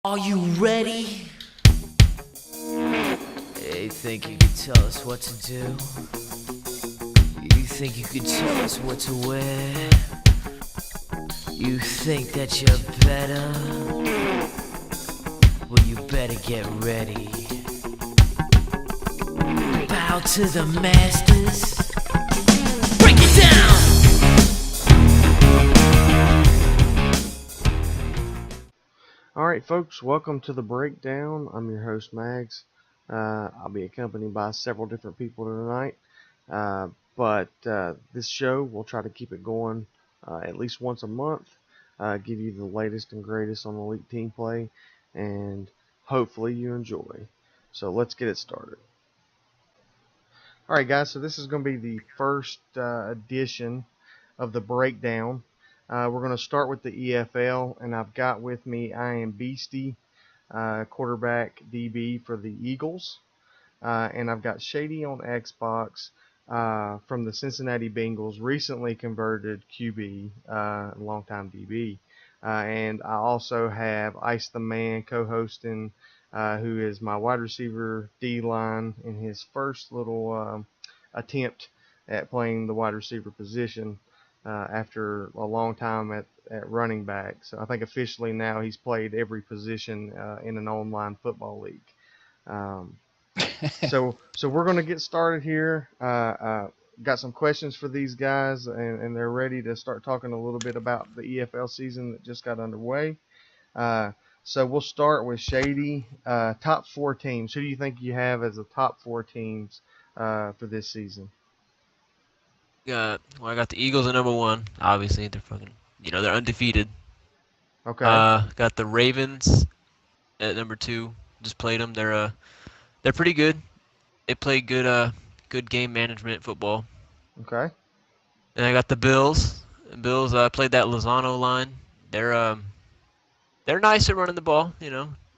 Are you ready? You think you could tell us what to do? You think you could tell us what to wear? You think that you're better? Well, you better get ready. Bow to the masters. Break it down! Alright folks, welcome to the breakdown. I'm your host Mags. I'll be accompanied by several different people tonight. But this show, we'll try to keep it going at least once a month. Give you the latest and greatest on elite team play. And hopefully you enjoy. So let's get it started. Alright guys, so this is going to be the first edition of the breakdown. We're going to start with the EFL, and I've got with me I Am Beastie, quarterback DB for the Eagles, and I've got Shady on Xbox from the Cincinnati Bengals, recently converted QB, longtime DB, and I also have Ice the Man co-hosting, who is my wide receiver D-line in his first little attempt at playing the wide receiver position. After a long time at running back. So I think officially now he's played every position in an online football league. So we're going to get started here. Got some questions for these guys, and they're ready to start talking a little bit about the EFL season that just got underway. So we'll start with Shady. Top four teams. Who do you think you have as the top four teams for this season? I got the Eagles at number one. Obviously, they're undefeated. Okay. Got the Ravens at number two. Just played them. They're pretty good. They play good game management football. Okay. And I got the Bills. The Bills played that Lozano line. They're nice at running the ball.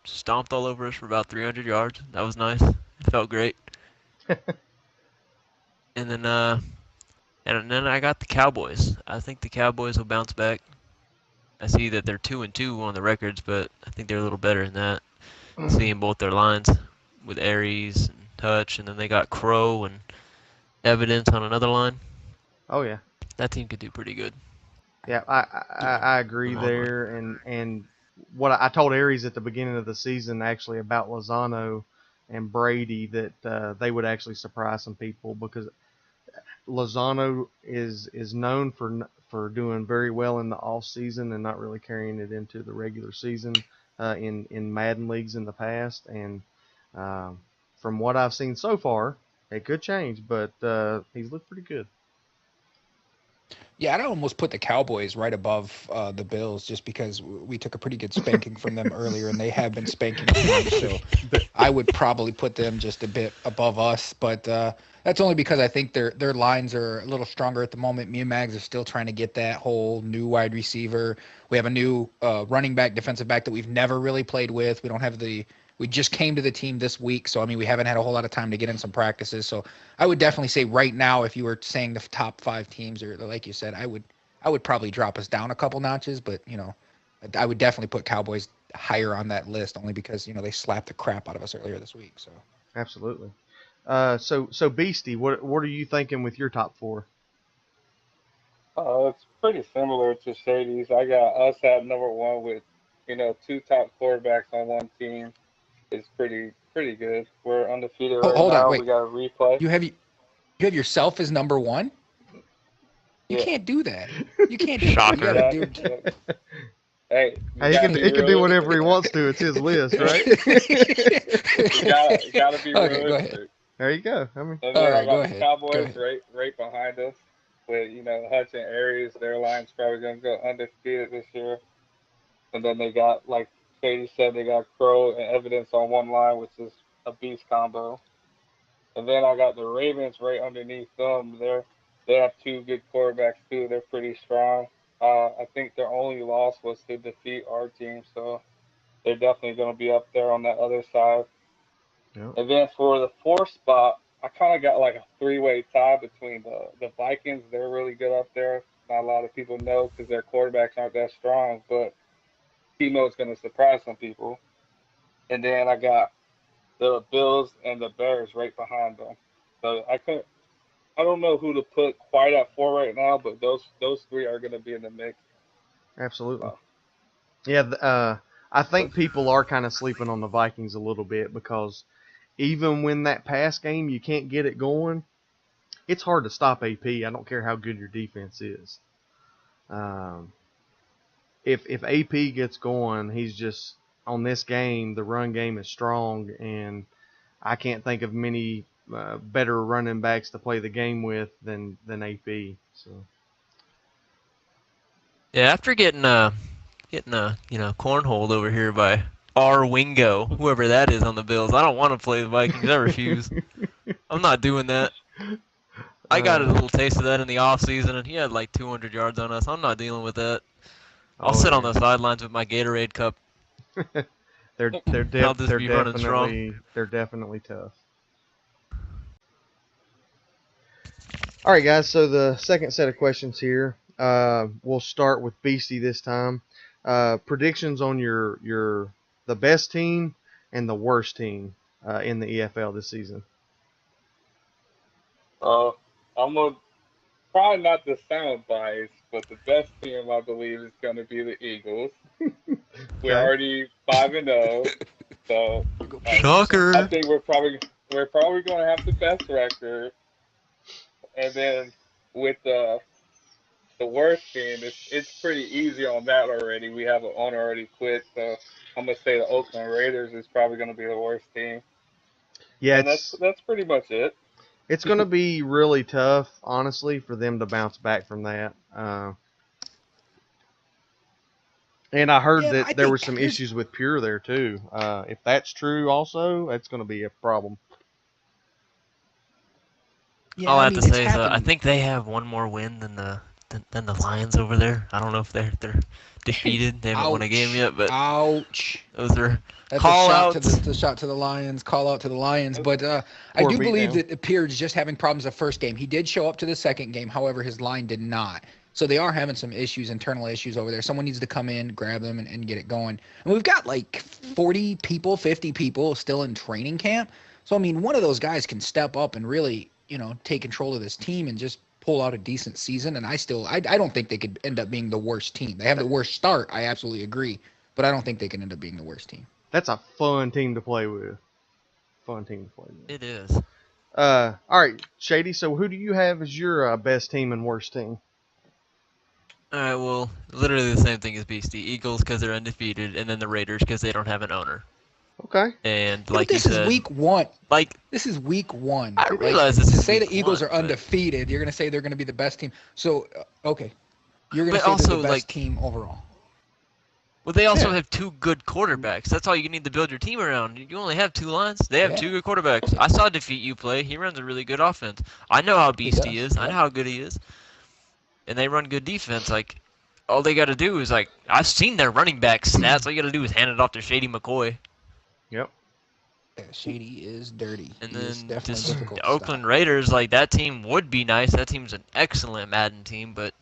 Stomped all over us for about 300 yards. That was nice. It felt great. And then I got the Cowboys. I think the Cowboys will bounce back. I see that they're 2-2 on the records, but I think they're a little better than that. Seeing both their lines with Aries and Touch, and then they got Crow and Evidence on another line. Oh yeah. That team could do pretty good. Yeah, I agree there, and what I told Aries at the beginning of the season actually about Lozano and Brady that they would actually surprise some people, because Lozano is known for doing very well in the off season and not really carrying it into the regular season in Madden leagues in the past, and from what I've seen so far, it could change, but he's looked pretty good. Yeah, I'd almost put the Cowboys right above the Bills, just because we took a pretty good spanking from them earlier, and they have been spanking us. So I would probably put them just a bit above us, but that's only because I think their lines are a little stronger at the moment. Me and Mags are still trying to get that whole new wide receiver. We have a new running back, defensive back that we've never really played with. We just came to the team this week, so we haven't had a whole lot of time to get in some practices. So I would definitely say right now, if you were saying the top five teams, or like you said, I would probably drop us down a couple notches, but I would definitely put Cowboys higher on that list, only because they slapped the crap out of us earlier this week. So Absolutely. So Beastie, what are you thinking with your top four? It's pretty similar to Shady's. I got us at number one with, two top quarterbacks on one team. It's pretty good. We're undefeated right hold on, now. wait, We got a replay. you have yourself as number one? You Yeah. can't do that. You can't do that. Shocker. You gotta do. Yeah. Hey, Hey, he can do whatever he wants to. It's his list, right? gotta be Okay, go realistic. ahead. There you go. And All then I right, got go the ahead. Cowboys right behind us with, Hutch and Aries. Their line's probably gonna go undefeated this year. And then they got, like Katie said, they got Crow and Evidence on one line, which is a beast combo. And then I got the Ravens right underneath them. They have two good quarterbacks too. They're pretty strong. I think their only loss was to defeat our team, so they're definitely going to be up there on that other side. Yep. And then for the fourth spot, I kind of got like a three-way tie between the Vikings. They're really good up there. Not a lot of people know because their quarterbacks aren't that strong, but Timo's going to surprise some people. and then I got the Bills and the Bears right behind them. So I don't know who to put quite at 4 right now, but those three are going to be in the mix. Absolutely. So, Yeah, I think people are kind of sleeping on the Vikings a little bit because even when that pass game you can't get it going, it's hard to stop AP. I don't care how good your defense is. Um, if AP gets going, he's just on this game. The run game is strong, and I can't think of many better running backs to play the game with than AP. So Yeah, after getting cornholed over here by R. Wingo, whoever that is on the Bills, I don't want to play the Vikings. I refuse. I'm not doing that. I got a little taste of that in the offseason, and he had like 200 yards on us. I'm not dealing with that. I'll sit on the sidelines with my Gatorade cup. they're I'll just be running strong. they're definitely tough. All right, guys. So the second set of questions here. We'll start with Beastie this time. Predictions on the best team and the worst team in the EFL this season. I'm gonna probably not to sound biased, but the best team I believe is going to be the Eagles. We're already 5-0, so Shocker. I think we're probably going to have the best record. And then with the worst team, it's pretty easy on that already. We have an owner already quit, so I'm gonna say the Oakland Raiders is probably gonna be the worst team. Yeah, and that's pretty much it. It's going to be really tough, honestly, for them to bounce back from that. And I heard that there were some issues with Pure there too. If that's true, also, that's going to be a problem. Yeah, all I have to say is I think they have one more win than the Lions over there. I don't know if they're defeated. They haven't won a game yet, but ouch. Those are that's call outs. That's a shot to the Lions. Call out to the Lions. But I do believe that Pierre is just having problems the first game. He did show up to the second game. However, his line did not. So they are having some issues, internal issues over there. Someone needs to come in, grab them, and get it going. And we've got like 40 people, 50 people still in training camp. So, I mean, one of those guys can step up and really, take control of this team and just pull out a decent season. And I don't think they could end up being the worst team. They have the worst start. I absolutely agree. But I don't think they can end up being the worst team. That's a fun team to play with. It is. All right, Shady. So who do you have as your best team and worst team? All right. Well, literally the same thing as Beastie. Eagles because they're undefeated, and then the Raiders because they don't have an owner. Okay. And like you said, this is week one. This is week one. I realize this is say week the Eagles one, are undefeated. You're going to say they're going to be the best team. So okay, you're going to say also, they're the best team overall. Well, they also have two good quarterbacks. That's all you need to build your team around. You only have two lines. They have two good quarterbacks. I saw Defeat You play. He runs a really good offense. I know how beastie he is. I know how good he is. And they run good defense. Like, all they got to do is, like, I've seen their running back stats. All you got to do is hand it off to Shady McCoy. Yep. Yeah, Shady is dirty. And he then just the Oakland Raiders, like, that team would be nice. That team's an excellent Madden team, but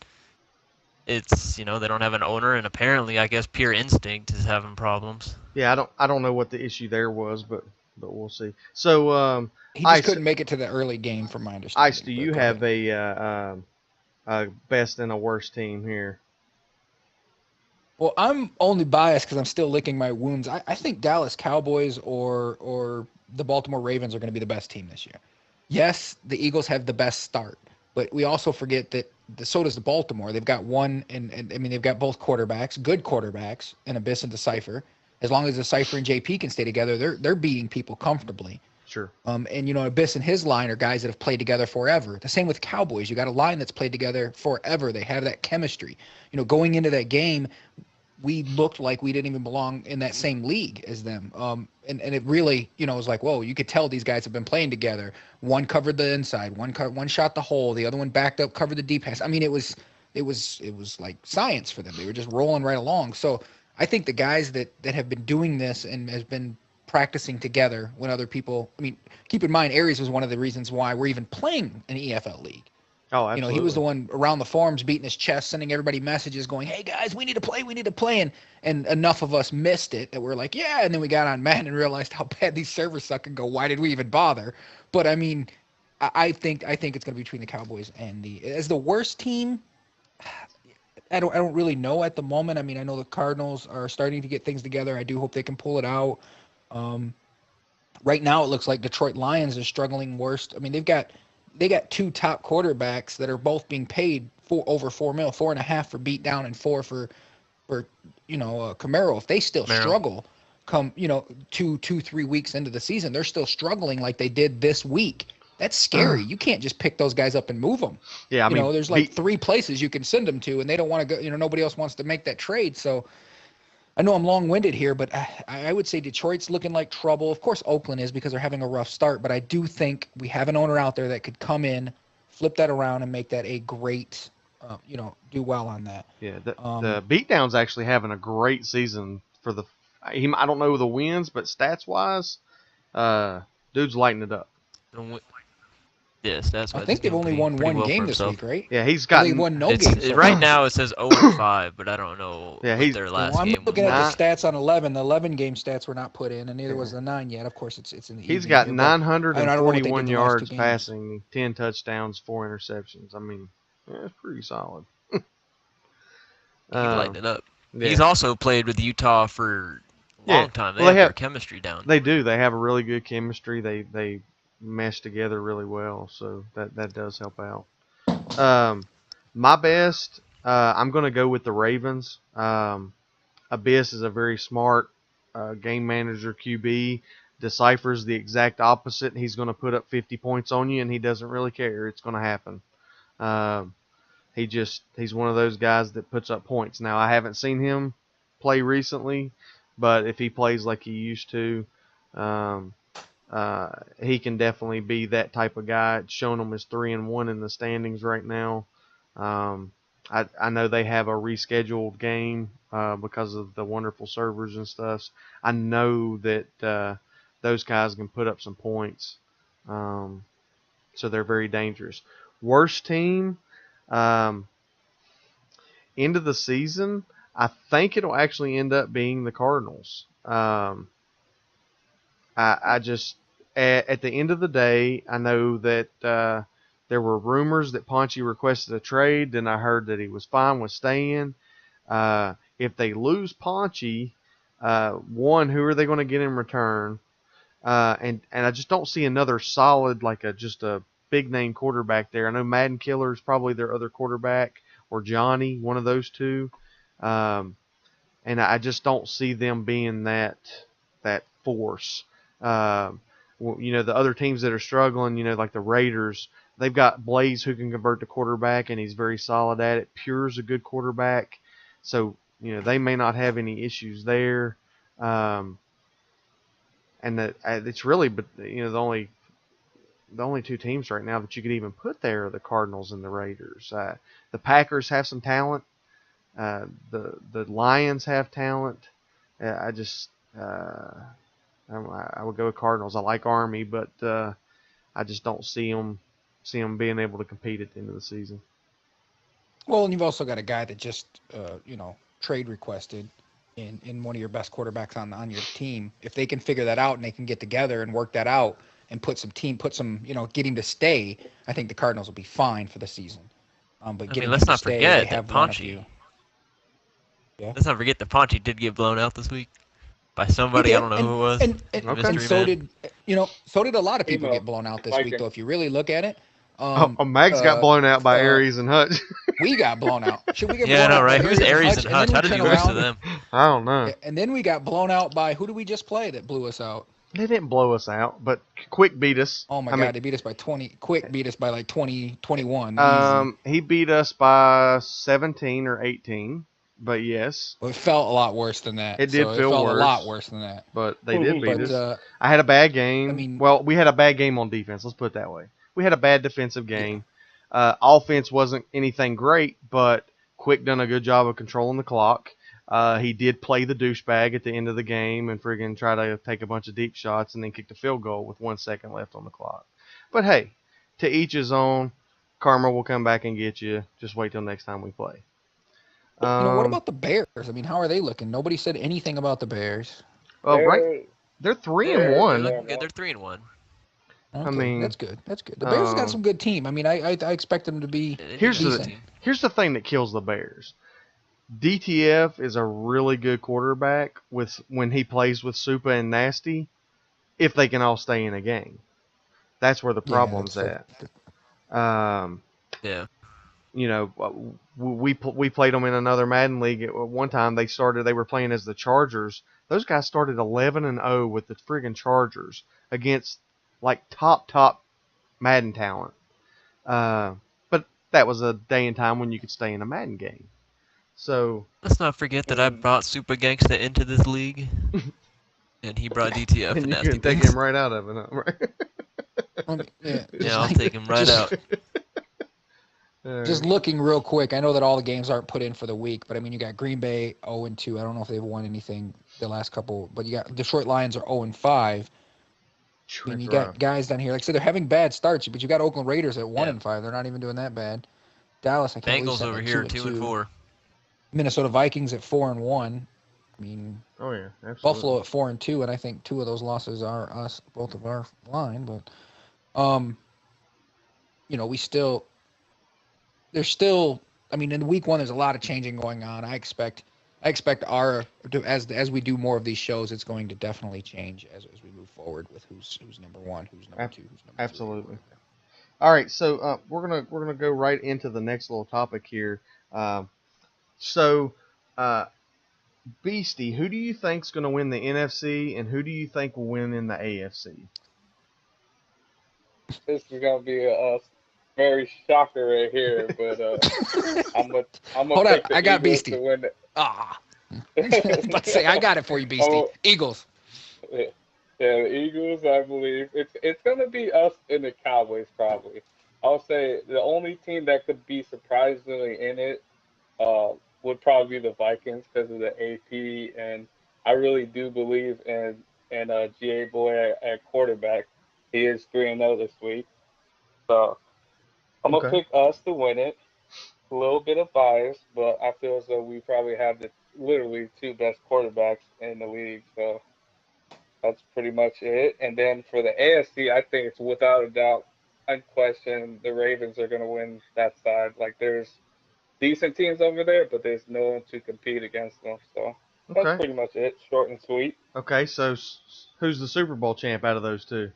it's, they don't have an owner, and apparently, I guess, Pure Instinct is having problems. Yeah, I don't know what the issue there was, but we'll see. So, he just couldn't make it to the early game, from my understanding. Ice, do you have a best and a worst team here? Well, I'm only biased because I'm still licking my wounds. I think Dallas Cowboys or the Baltimore Ravens are going to be the best team this year. Yes, the Eagles have the best start, but we also forget that so does the Baltimore. They've got they've got both quarterbacks, good quarterbacks, and Abyss and Decipher. As long as Decipher and JP can stay together, they're beating people comfortably. Sure. And Abyss and his line are guys that have played together forever. The same with Cowboys. You got a line that's played together forever. They have that chemistry. Going into that game, we looked like we didn't even belong in that same league as them. And it really, was like, whoa, you could tell these guys have been playing together. One covered the inside, one shot the hole, the other one backed up, covered the deep pass. I mean, it was like science for them. They were just rolling right along. So I think the guys that have been doing this and has been practicing together when other people, keep in mind, Aries was one of the reasons why we're even playing an EFL league. Oh, You know, absolutely. he was the one around the forums beating his chest, sending everybody messages going, "Hey guys, we need to play, we need to play." And enough of us missed it that we're like, "Yeah," and then we got on Madden and realized how bad these servers suck and go, "Why did we even bother?" But I mean, I think it's going to be between the Cowboys and the worst team. I don't really know at the moment. I mean, I know the Cardinals are starting to get things together. I do hope they can pull it out. Um, right now, it looks like Detroit Lions are struggling worst. I mean, they got two top quarterbacks that are both being paid for over 4 mil, 4.5 for beat down and four for Camaro. If they still Camaro. struggle, come 3 weeks into the season, they're still struggling like they did this week. That's scary. You can't just pick those guys up and move them. Yeah, I mean, There's like three places you can send them to, and they don't want to go. Nobody else wants to make that trade. So I know I'm long-winded here, but I would say Detroit's looking like trouble. Of course, Oakland is because they're having a rough start, but I do think we have an owner out there that could come in, flip that around, and make that a great, do well on that. yeah, the Um, beatdown's actually having a great season for the. I don't know the wins, but stats wise, dude's lighting it up. Yes, that's why I think they've only won one well game for this himself. week, right? Yeah, he's Or got. they won no It's games. So right far. now it says 0-5, but I don't know Yeah, what he's- their Well, last I'm game was. looking at Not- the stats on 11. The 11 game stats were not put in, and neither was the 9 yet. Of course, it's in the He's evening got here, but I don't know what they did 941 the last 2 yards games. passing, 10 touchdowns, 4 interceptions. I mean, yeah, it's pretty solid. He's lighting it up. Yeah. He's also played with Utah for a Yeah. long time. They Well, have they their have- chemistry down. They do. They have a really good chemistry. They mesh together really well, so that does help out. My best, I'm going to go with the Ravens. Abyss is a very smart game manager QB. Deciphers the exact opposite. He's going to put up 50 points on you, and he doesn't really care. It's going to happen. He's one of those guys that puts up points. Now, I haven't seen him play recently, but if he plays like he used to, he can definitely be that type of guy. It's shown him as 3-1 in the standings right now. I know they have a rescheduled game because of the wonderful servers and stuff. I know that those guys can put up some points, so they're very dangerous. Worst team, end of the season, I think it'll actually end up being the Cardinals. I just at the end of the day, I know that there were rumors that Ponchi requested a trade. Then I heard that he was fine with staying. If they lose Ponchi, one, who are they going to get in return? And I just don't see another solid just a big name quarterback there. I know Madden Killer is probably their other quarterback, or Johnny, one of those two. And I just don't see them being that force. The other teams that are struggling, like the Raiders, they've got Blaze who can convert to quarterback, and he's very solid at it. Pure's a good quarterback, so they may not have any issues there. And that it's really, but the only two teams right now that you could even put there are the Cardinals and the Raiders. The Packers have some talent. The Lions have talent. I would go with Cardinals. I like Army, but I just don't see them being able to compete at the end of the season. Well, and you've also got a guy that just trade requested in one of your best quarterbacks on your team. If they can figure that out and they can get together and work that out and get him to stay, I think the Cardinals will be fine for the season. But let's not forget that one of Ponchi. you. Yeah. Let's not forget that Ponchi did get blown out this week by somebody. I don't know who it was. And Mystery so man. did a lot of people Emo. get blown out this Like week, it. though. If you really look at it, Mags got blown out by Aries and Hutch. we got blown out. Should we get Yeah, I blown know, out right? by Who's Aries and then Hutch? we How did turn you lose to around- them? I don't know. And then we got blown out by who did we just play that blew us out? They didn't blow us out, but Quick beat us. Oh my I God, mean, they beat us by 20. Quick beat us by like 20, 21. Easy. he beat us by 17 or 18, but yes, Well, it felt a lot worse than that. It did feel It felt worse. a lot worse than that. but they did beat But us. I had a bad game. I mean- we had a bad game on defense. Let's put it that way. We had a bad defensive game. Offense wasn't anything great, but Quick done a good job of controlling the clock. He did play the douchebag at the end of the game and friggin' try to take a bunch of deep shots and then kick the field goal with 1 second left on the clock. But hey, to each his own. Karma will come back and get you. Just wait till next time we play. What about the Bears? I mean, how are they looking? Nobody said anything about the Bears. Well, right, They're, they're 3 and They're 1. looking good. They're 3-1. Okay, mean, that's good. That's good. The Bears have got um, some good team. I mean, I expect them to be Here's the decent. here's the thing that kills the Bears. DTF is a really good quarterback when he plays with Supa and Nasty. If they can all stay in a game, that's where the problem's at. Um, Yeah. you know, we played them in another Madden league at one time. They were playing as the Chargers. Those guys started 11-0 with the friggin' Chargers against like top Madden talent. But that was a day and time when you could stay in a Madden game. So Let's not forget that I brought Super Gangsta into this league, and he brought DTF and and you nasty can take things. him right out of it, huh? Right? Yeah, I'll take him right out. Just looking real quick, I know that all the games aren't put in for the week, but I mean, you got Green Bay 0-2. I don't know if they've won anything the last couple, but you got Detroit Lions are 0-5. I mean, you got guys down here. Like I said, they're having bad starts, but you got Oakland Raiders at 1-5. They're not even doing that bad. Dallas, I can't believe Bengals over like here 2-2. 2-4. Minnesota Vikings at 4-1. I mean, Oh yeah, absolutely. Buffalo at 4-2, and I think 2 of those losses are us, both of our line. But, there's still. I mean, in week 1, there's a lot of changing going on. I expect as we do more of these shows, it's going to definitely change as we move forward with who's number 1, who's number 2, who's number 3. Absolutely. All right, so we're gonna go right into the next little topic here. Beastie, who do you think's going to win the NFC, and who do you think will win in the AFC? This is gonna be a very shocker right here, but I'm gonna Hold pick up, the I got Eagles Beastie. to win it. I was about to say, I got it for you, Beastie. Oh. Eagles. Yeah, the Eagles, I believe it's gonna be us and the Cowboys probably. I'll say the only team that could be surprisingly in it would probably be the Vikings because of the AP, and I really do believe in GA Boy at quarterback. He is 3-0 this week, so I'm gonna Okay. pick us to win it. A little bit of bias, but I feel as though we probably have the literally 2 best quarterbacks in the league. So that's pretty much it. And then for the AFC, I think it's without a doubt, unquestioned, the Ravens are going to win that side. Like there's decent teams over there, but there's no one to compete against them. So that's Okay. pretty much it. Short and sweet. Okay, so who's the Super Bowl champ out of those 2?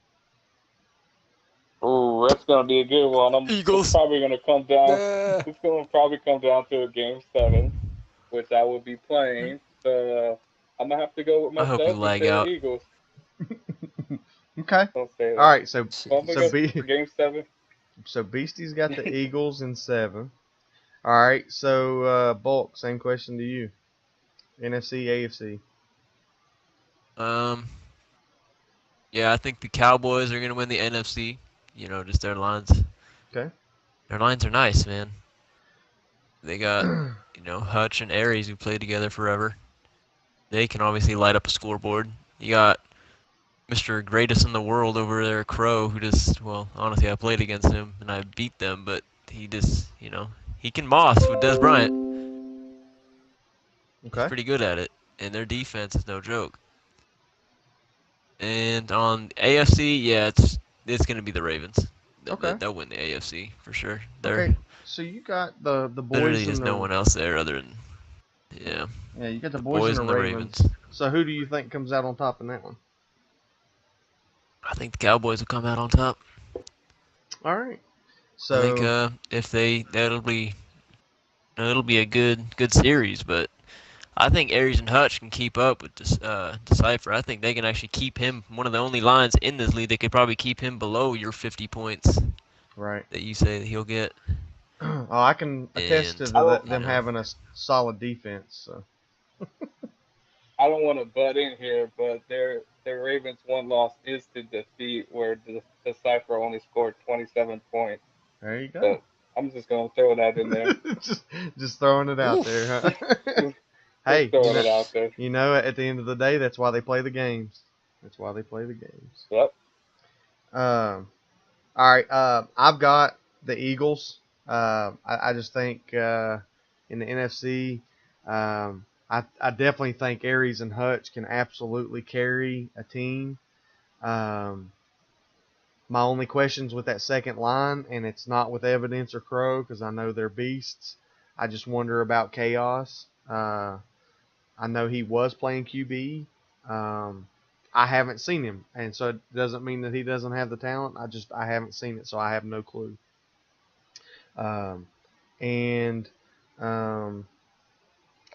Ooh, that's going to be a good one. Eagles. It's probably going to come down. It's going to probably come down to a Game 7, which I will be playing. So I'm gonna have to go with I hope myself you lag and say out. the Eagles. Okay. Don't say that. All right, so So I'm gonna go for Game 7. so Beastie's got the Eagles in 7. All right, so Bulk, same question to you. NFC, AFC. Yeah, I think the Cowboys are gonna win the NFC. Just their lines. Okay. Their lines are nice, man. They got, Hutch and Aries who played together forever. They can obviously light up a scoreboard. You got Mr. Greatest in the world over there, Crow, who just, well, honestly, I played against him and I beat them, but he just, he can moss with Des Bryant. Okay. He's pretty good at it, and their defense is no joke. And on AFC, yeah, it's gonna be the Ravens. Okay. They'll win the AFC for sure. Okay. So you got the boys Literally and just the no one else there other than, yeah. Yeah, you got the Boys boys and the Ravens. So who do you think comes out on top in that one? I think the Cowboys will come out on top. All right. So I think if it'll be a good series, but I think Aries and Hutch can keep up with Decipher. I think they can actually keep him one of the only lines in this league that could probably keep him below your 50 points right. that you say that he'll get. Oh, I can attest And, to them having a solid defense. So. I don't want to butt in here, but their Ravens' one loss is to defeat, where the Decipher only scored 27 points. There you go. So I'm just gonna throw that in there. just throwing it out there, huh? Hey, Throwing it out there. at the end of the day, that's why they play the games. That's why they play the games. Yep. All right. I've got the Eagles. I just think in the NFC, I definitely think Aries and Hutch can absolutely carry a team. Um, my only questions with that second line, and it's not with Evidence or Crow because I know they're beasts. I just wonder about Chaos. I know he was playing QB. I haven't seen him, and so it doesn't mean that he doesn't have the talent. I haven't seen it, so I have no clue. Um, and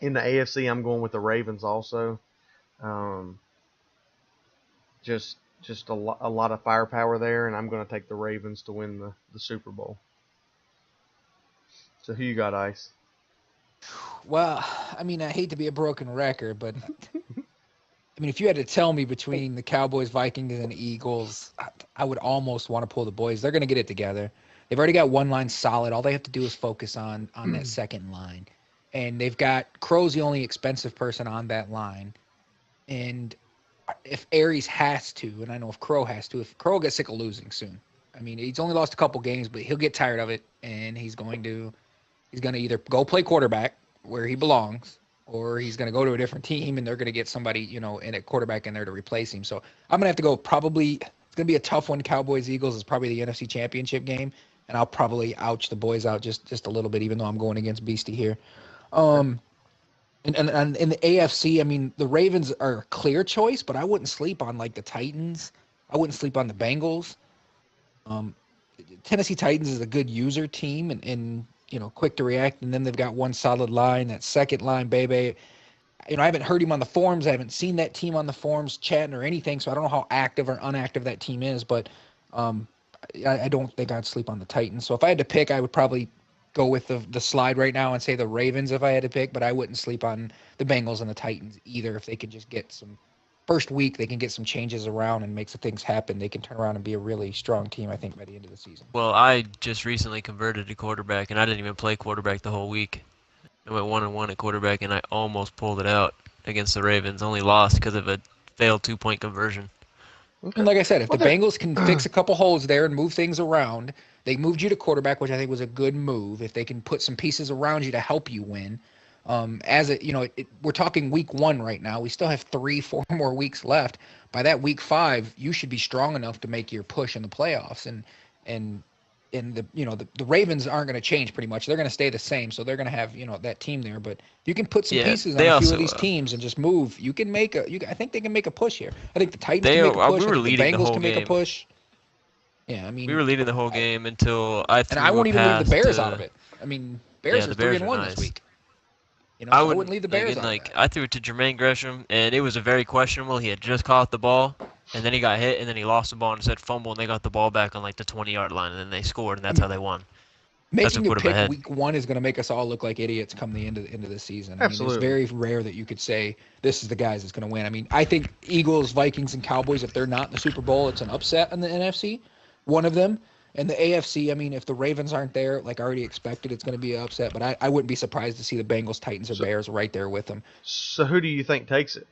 in the AFC, I'm going with the Ravens also. Um, just a lot of firepower there, and I'm going to take the Ravens to win the Super Bowl. So who you got, Ice? Well, I mean, I hate to be a broken record, but I mean, if you had to tell me between the Cowboys, Vikings, and the Eagles, I would almost want to pull the boys. They're going to get it together. They've already got one line solid. All they have to do is focus on that second line. And they've got Crow's the only expensive person on that line. And if Aries has to, and I know if Crow has to, if Crow gets sick of losing soon. I mean, he's only lost a couple games, but he'll get tired of it, and he's going to either go play quarterback where he belongs, or he's going to go to a different team, and they're going to get somebody, in a quarterback in there to replace him. So I'm going to have to go probably – it's going to be a tough one. Cowboys-Eagles is probably the NFC Championship game, and I'll probably ouch the boys out just a little bit, even though I'm going against Beastie here. And in the AFC, I mean, the Ravens are a clear choice, but I wouldn't sleep on, like, the Titans. I wouldn't sleep on the Bengals. Tennessee Titans is a good user team and quick to react, and then they've got one solid line. That second line, baby. I haven't heard him on the forums. I haven't seen that team on the forums chatting or anything, so I don't know how active or inactive that team is, but I don't think I'd sleep on the Titans. So if I had to pick, I would probably go with the slide right now and say the Ravens if I had to pick, but I wouldn't sleep on the Bengals and the Titans either. If they could just get some first week, they can get some changes around and make some things happen. They can turn around and be a really strong team, I think, by the end of the season. Well, I just recently converted to quarterback, and I didn't even play quarterback the whole week. I went 1-1 at quarterback, and I almost pulled it out against the Ravens. Only lost because of a failed 2-point conversion. Okay. And like I said, if the Bengals can fix a couple holes there and move things around, they moved you to quarterback, which I think was a good move. If they can put some pieces around you to help you win, we're talking week 1 right now. We still have 3-4 more weeks left. By that week 5, you should be strong enough to make your push in the playoffs. And the Ravens aren't going to change pretty much. They're going to stay the same. So they're going to have, that team there, but you can put some pieces on a few of these teams and just move. You can make I think they can make a push here. I think the Titans can make a push. We were leading the Bengals the whole can game. Make a push. Yeah, I mean, we were leading the whole game until I threw and I won't even leave the Bears to, out of it. I mean, Bears are 3-1 this week. I wouldn't leave the Bears out of it. I threw it to Jermaine Gresham, and it was a very questionable. He had just caught the ball, and then he got hit, and then he lost the ball and said fumble, and they got the ball back on like the 20-yard line, and then they scored, and that's how they won. Making a pick week 1 is going to make us all look like idiots come the end of the season. Absolutely. I mean, it's very rare that you could say this is the guys that's going to win. I mean, I think Eagles, Vikings, and Cowboys, if they're not in the Super Bowl, it's an upset in the NFC, one of them. And the AFC, I mean, if the Ravens aren't there, like already expected, it's going to be an upset. But I wouldn't be surprised to see the Bengals, Titans, or Bears right there with them. So who do you think takes it?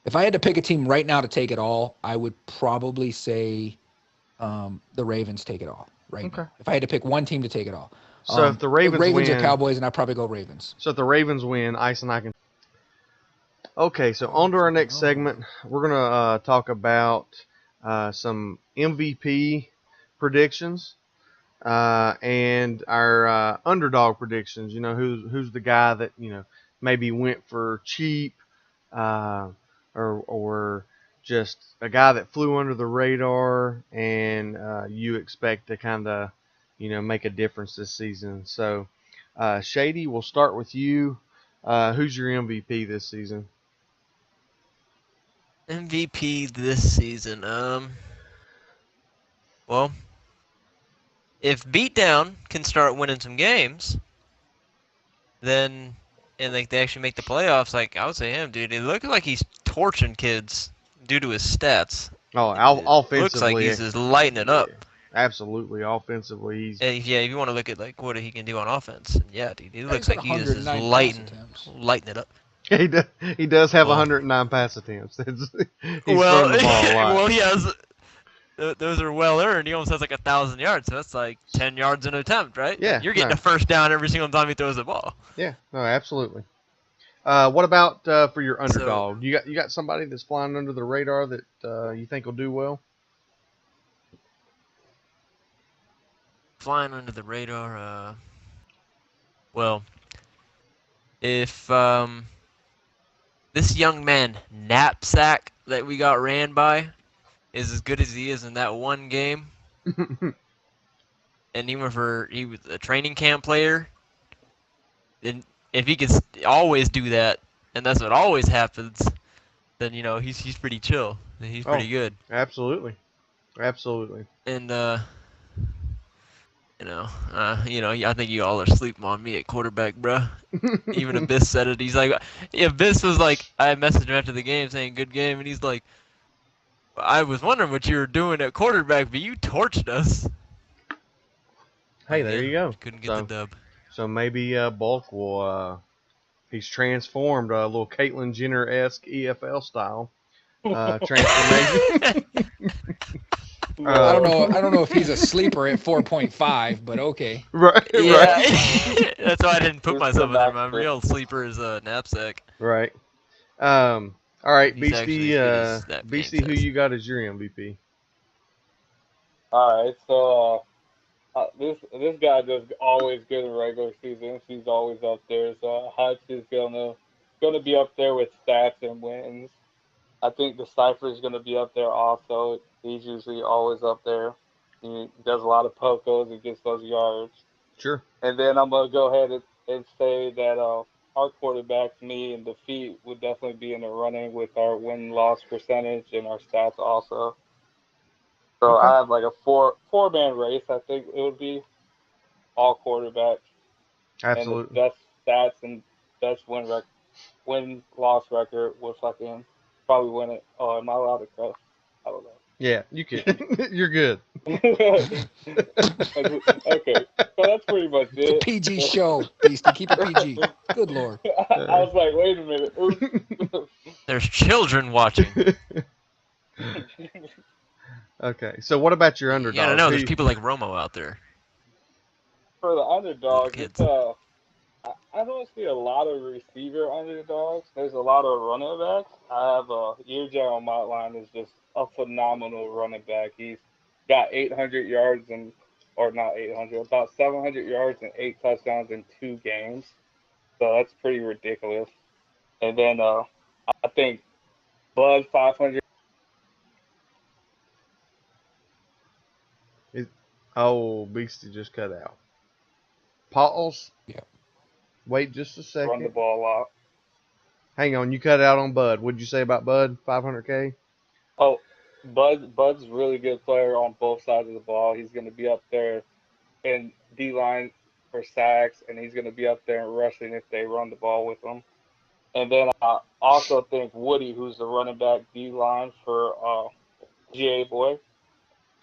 If I had to pick a team right now to take it all, I would probably say the Ravens take it all now. If I had to pick one team to take it all. So if the Ravens win, or Cowboys, and I'd probably go Ravens. So if the Ravens win, Ice and I can. Okay, so on to our next segment. We're going to talk about some MVP predictions and our underdog predictions. Who's the guy that maybe went for cheap or just a guy that flew under the radar and you expect to kind of make a difference this season. So Shady, we'll start with you. Who's your MVP this season? MVP this season. Well, if Beatdown can start winning some games, then and they actually make the playoffs, like I would say him, dude. It looks like he's torching kids due to his stats. Oh, offensively, looks like he's just lighting it up. Absolutely, offensively, he's. If you want to look at like what he can do on offense, yeah, dude, he looks like he's just lighting it up. He does have 109 pass attempts. He's well, throwing the ball a lot. well, he has. those are well earned. He almost has like 1,000 yards, so that's like 10 yards an attempt, right? Yeah, You're getting no. a first down every single time he throws the ball. Yeah, no, absolutely. What about for your So underdog? You got somebody that's flying under the radar that you think will do well? flying under the radar. Well, if this young man Knapsack that we got ran by is as good as he is in that one game, and even for he was a training camp player, then if he could always do that, and that's what always happens, then he's pretty chill. He's Oh, pretty good. absolutely, absolutely. And I think you all are sleeping on me at quarterback, bruh. Even Abyss said it. He's like, Abyss was like, I messaged him after the game saying good game, and he's like, I was wondering what you were doing at quarterback, but you torched us. Hey, there you go. Couldn't get the dub. So maybe Bulk will. He's transformed a little Caitlyn Jenner-esque EFL style transformation. I don't know if he's a sleeper at 4.5, but okay. Right. Yeah. Right. That's why I didn't put Who's myself in the there. My back real sleeper is Knapsack. Right. All right, He's actually Beastie. as good as that Beastie, game who says. you got as your MVP? All right, so this guy just always good in regular season. He's always up there. So Hutch is gonna be up there with stats and wins. I think the Cypher is gonna be up there also. He's usually always up there. He does a lot of pokos and gets those yards. Sure. And then I'm gonna go ahead and say that our quarterbacks, me and Defeat, would definitely be in the running with our win-loss percentage and our stats also. So Okay. I have like a four-man race. I think it would be all quarterbacks Absolutely. and the best stats and best win-loss record would fucking probably win it. Oh, am I allowed to cuss? I don't know. Yeah, you can. You're good. Okay, so that's pretty much It's a it. PG show, Beastie. Keep it PG. Good Lord. I was like, wait a minute. Oops. There's children watching. Okay, so what about your You underdog? gotta know, there's people like Romo out there. For the underdog, Kids. it's I don't see a lot of receiver underdogs. There's a lot of running backs. I have Yurjay on my line is just a phenomenal running back. He's got 800 yards or not 800, about 700 yards and 8 touchdowns in 2 games. So that's pretty ridiculous. And then I think Bud 500. Oh, Beastie just cut out. Pause. Yeah. Wait just a second. Run the ball a lot. Hang on, you cut out on Bud. What'd you say about Bud? 500K? Oh, Bud's a really good player on both sides of the ball. He's going to be up there in D-line for sacks, and he's going to be up there in rushing if they run the ball with him. And then I also think Woody, who's the running back D-line for GA Boy,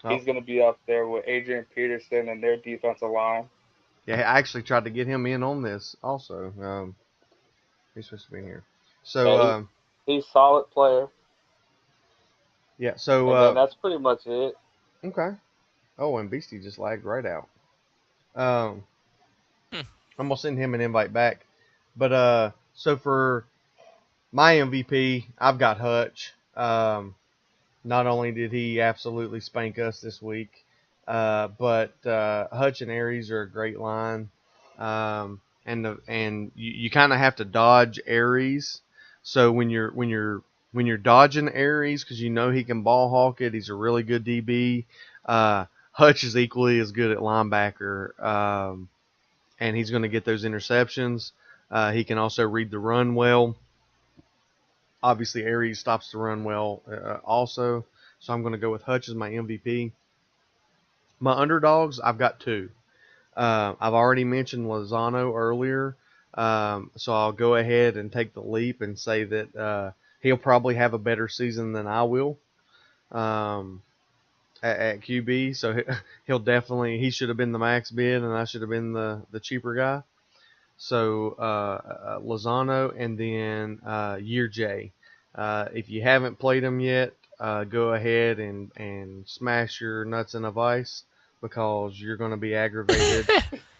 he's going to be up there with Adrian Peterson and their defensive line. Yeah, I actually tried to get him in on this also. He's supposed to be here. So, Yeah, he's a solid player. yeah, so, And then that's pretty much it. okay. Oh, and Beastie just lagged right out. I'm going to send him an invite back. But, so for my MVP, I've got Hutch. Not only did he absolutely spank us this week, but Hutch and Aries are a great line. And you kind of have to dodge Aries. So when you're dodging Aries, because you know he can ball hawk it, he's a really good DB. Hutch is equally as good at linebacker, and he's going to get those interceptions. He can also read the run well. Obviously, Aries stops the run well also. So I'm going to go with Hutch as my MVP. My underdogs, I've got two. I've already mentioned Lozano earlier. So I'll go ahead and take the leap and say that he'll probably have a better season than I will at QB. So he should have been the max bid and I should have been the cheaper guy. So Lozano and then Year J. If you haven't played him yet, go ahead and smash your nuts in a vice because you're going to be aggravated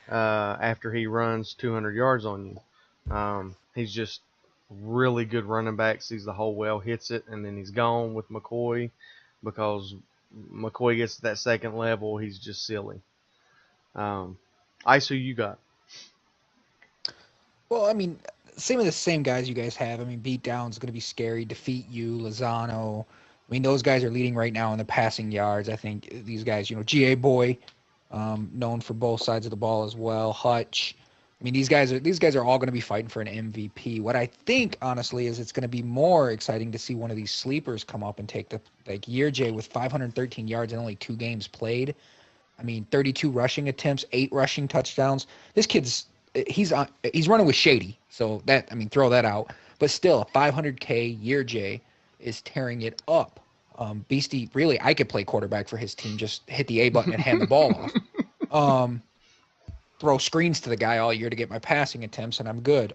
after he runs 200 yards on you. He's just really good running back, sees the hole well, hits it, and then he's gone with McCoy because McCoy gets to that second level. He's just silly. Ice, who you got? Well, I mean, same of the same guys you guys have. I mean, Beatdown's going to be scary. Defeat you, Lozano. I mean, those guys are leading right now in the passing yards. I think these guys, GA Boy, known for both sides of the ball as well. Hutch. I mean, these guys are all going to be fighting for an MVP. What I think, honestly, is it's going to be more exciting to see one of these sleepers come up and take Year J with 513 yards and only 2 games played. I mean, 32 rushing attempts, 8 rushing touchdowns. This kid's he's running with Shady, so that, I mean, throw that out. But still, 500K Year J is tearing it up. Beastie, really, I could play quarterback for his team. Just hit the A button and hand the ball off. Throw screens to the guy all year to get my passing attempts, and I'm good.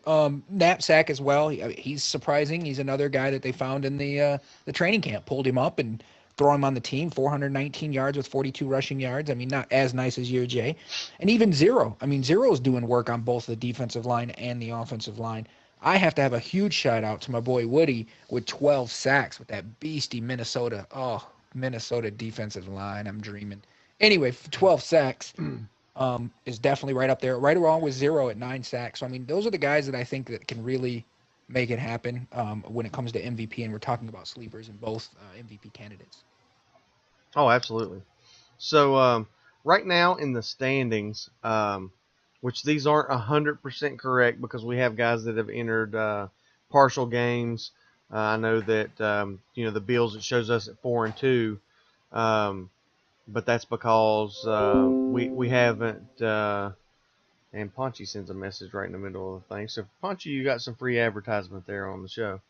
Knapsack as well. He's surprising. He's another guy that they found in the training camp. Pulled him up and throw him on the team. 419 yards with 42 rushing yards. I mean, not as nice as Year J. And even Zero. I mean, Zero's doing work on both the defensive line and the offensive line. I have to have a huge shout out to my boy Woody with 12 sacks with that beastie Minnesota. Oh, Minnesota defensive line. I'm dreaming. Anyway, 12 sacks. Is definitely right up there, right along with Zero at 9 sacks. So, I mean, those are the guys that I think that can really make it happen when it comes to MVP, and we're talking about sleepers and both MVP candidates. Oh, absolutely. So right now in the standings, which these aren't 100% correct because we have guys that have entered partial games. I know that the Bills, it shows us at 4-2. But that's because we haven't. And Paunchy sends a message right in the middle of the thing. So Paunchy, you got some free advertisement there on the show.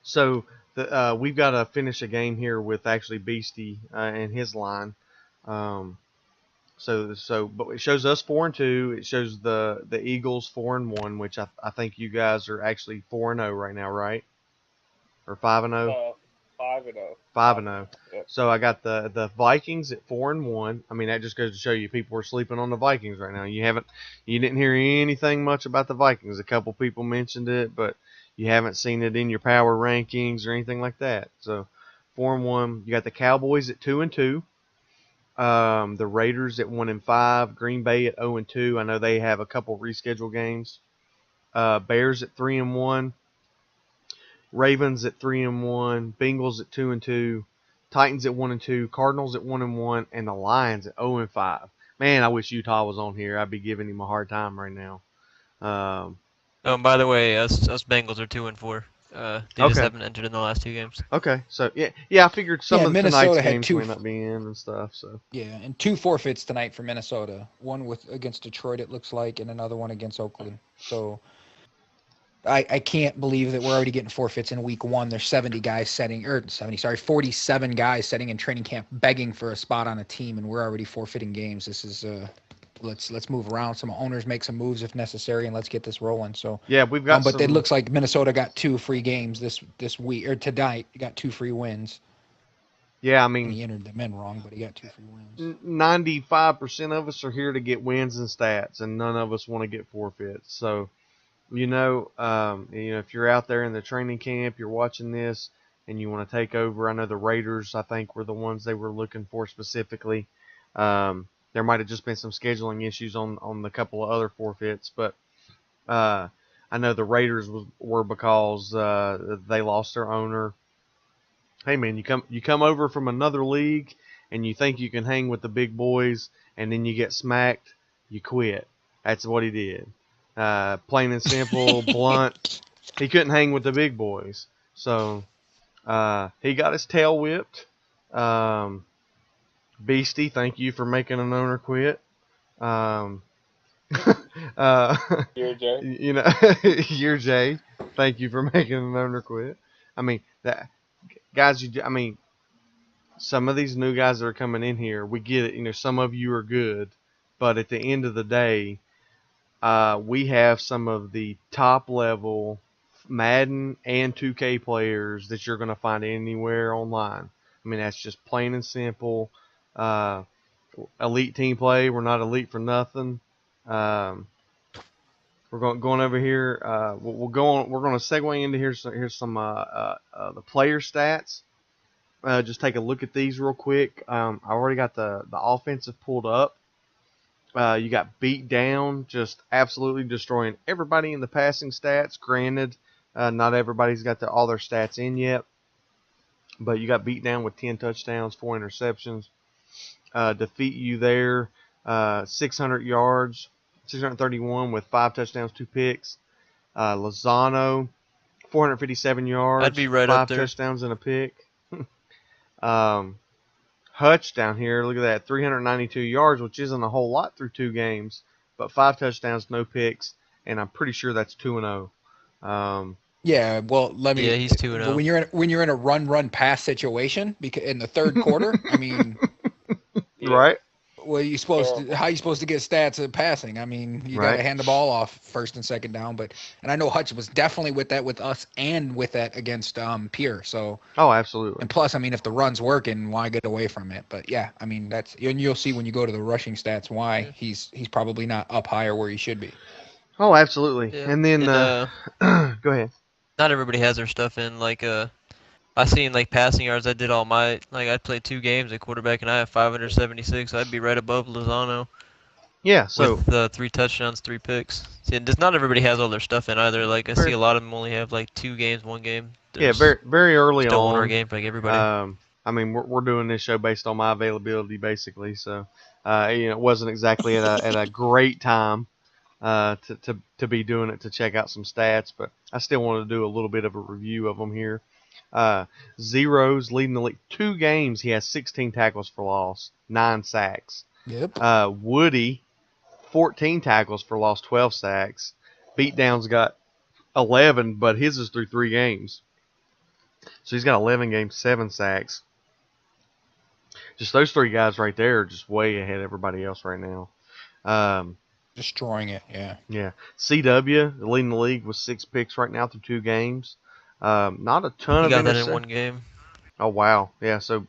So we've got to finish a game here with actually Beastie and his line. But it shows us 4-2. It shows the Eagles 4-1, which I think you guys are actually 4-0 right now, right? Or 5-0. 5-0. 5-0. Yep. So I got the Vikings at 4-1. I mean, that just goes to show you people are sleeping on the Vikings right now. You didn't hear anything much about the Vikings. A couple people mentioned it, but you haven't seen it in your power rankings or anything like that. So 4-1. You got the Cowboys at 2-2. The Raiders at 1-5. Green Bay at 0-2. I know they have a couple rescheduled games. Bears at 3-1. Ravens at 3-1, Bengals at 2-2, Titans at 1-2, Cardinals at 1-1, and the Lions at 0-5. Man, I wish Utah was on here. I'd be giving him a hard time right now. By the way, us Bengals are 2-4. They just haven't entered in the last 2 games. Okay, so yeah, I figured some of Minnesota tonight's had games 2 might not be in and stuff. So yeah, and 2 forfeits tonight for Minnesota. One against Detroit, it looks like, and another one against Oakland. So I can't believe that we're already getting forfeits in week 1. There's 47 guys setting in training camp begging for a spot on a team, and we're already forfeiting games. This is let's move around. Some owners make some moves if necessary, and let's get this rolling. So yeah, we've got. But it looks like Minnesota got 2 free games this week, or tonight. You got 2 free wins. Yeah, I mean, he entered them in wrong, but he got 2 free wins. 95% of us are here to get wins and stats, and none of us want to get forfeits. So. If you're out there in the training camp, you're watching this, and you want to take over. I know the Raiders, I think, were the ones they were looking for specifically. There might have just been some scheduling issues on the couple of other forfeits, but I know the Raiders were because they lost their owner. Hey man, you come over from another league, and you think you can hang with the big boys, and then you get smacked, you quit. That's what he did. Plain and simple, blunt. He couldn't hang with the big boys. So he got his tail whipped. Beastie, thank you for making an owner quit. Year J. Year J, thank you for making an owner quit. I mean, guys, some of these new guys that are coming in here, we get it. Some of you are good, but at the end of the day, we have some of the top level Madden and 2K players that you're going to find anywhere online. I mean, that's just plain and simple. Elite team play. We're not elite for nothing. We're going over here. We'll go on. We're going to segue into here's some the player stats. Just take a look at these real quick. I already got the offensive pulled up. You got beat down, just absolutely destroying everybody in the passing stats. Granted, not everybody's got all their stats in yet, but you got beat down with 10 touchdowns, 4 interceptions. Defeat you there, 600 yards, 631 with 5 touchdowns, 2 picks. Lozano, 457 yards, I'd be right 5 up there. touchdowns and a pick. Hutch down here, look at that, 392 yards, which isn't a whole lot through 2 games, but 5 touchdowns, no picks, and I'm pretty sure that's 2-0. Yeah, well, let me. Yeah, he's 2-0. But when you're in a run pass situation, because in the third quarter, I mean, Right? well, how you supposed to get stats of passing? I mean, you got Right. to hand the ball off first and second down. And I know Hutch was definitely with us and with that against Pierre. So, Oh, absolutely. and plus, I mean, if the run's working, why get away from it? But yeah, I mean, and you'll see when you go to the rushing stats why he's probably not up higher where he should be. Oh, absolutely. Yeah. And then, go ahead. Not everybody has their stuff in. Like, I seen like passing yards. I did all my I played 2 games at quarterback, and I have 576. I'd be right above Lozano Yeah, so with 3 touchdowns, 3 picks. See, just not everybody has all their stuff in either. Like, I see a lot of them only have like 2 games, 1 game. yeah, very very early still on. won our game for like everybody. I mean, we're doing this show based on my availability, basically. So, it wasn't exactly at a great time to be doing it to check out some stats, but I still want to do a little bit of a review of them here. Zeros leading the league. 2 games, he has 16 tackles for loss, 9 sacks. Yep. Woody, 14 tackles for loss, 12 sacks. Beatdown's got 11, but his is through 3 games. So he's got 11 games, 7 sacks. Just those 3 guys right there are just way ahead of everybody else right now. Destroying it, yeah. Yeah. CW, leading the league with 6 picks right now through 2 games. Not a ton He of got that interceptions. in 1 game. Oh, wow. Yeah, so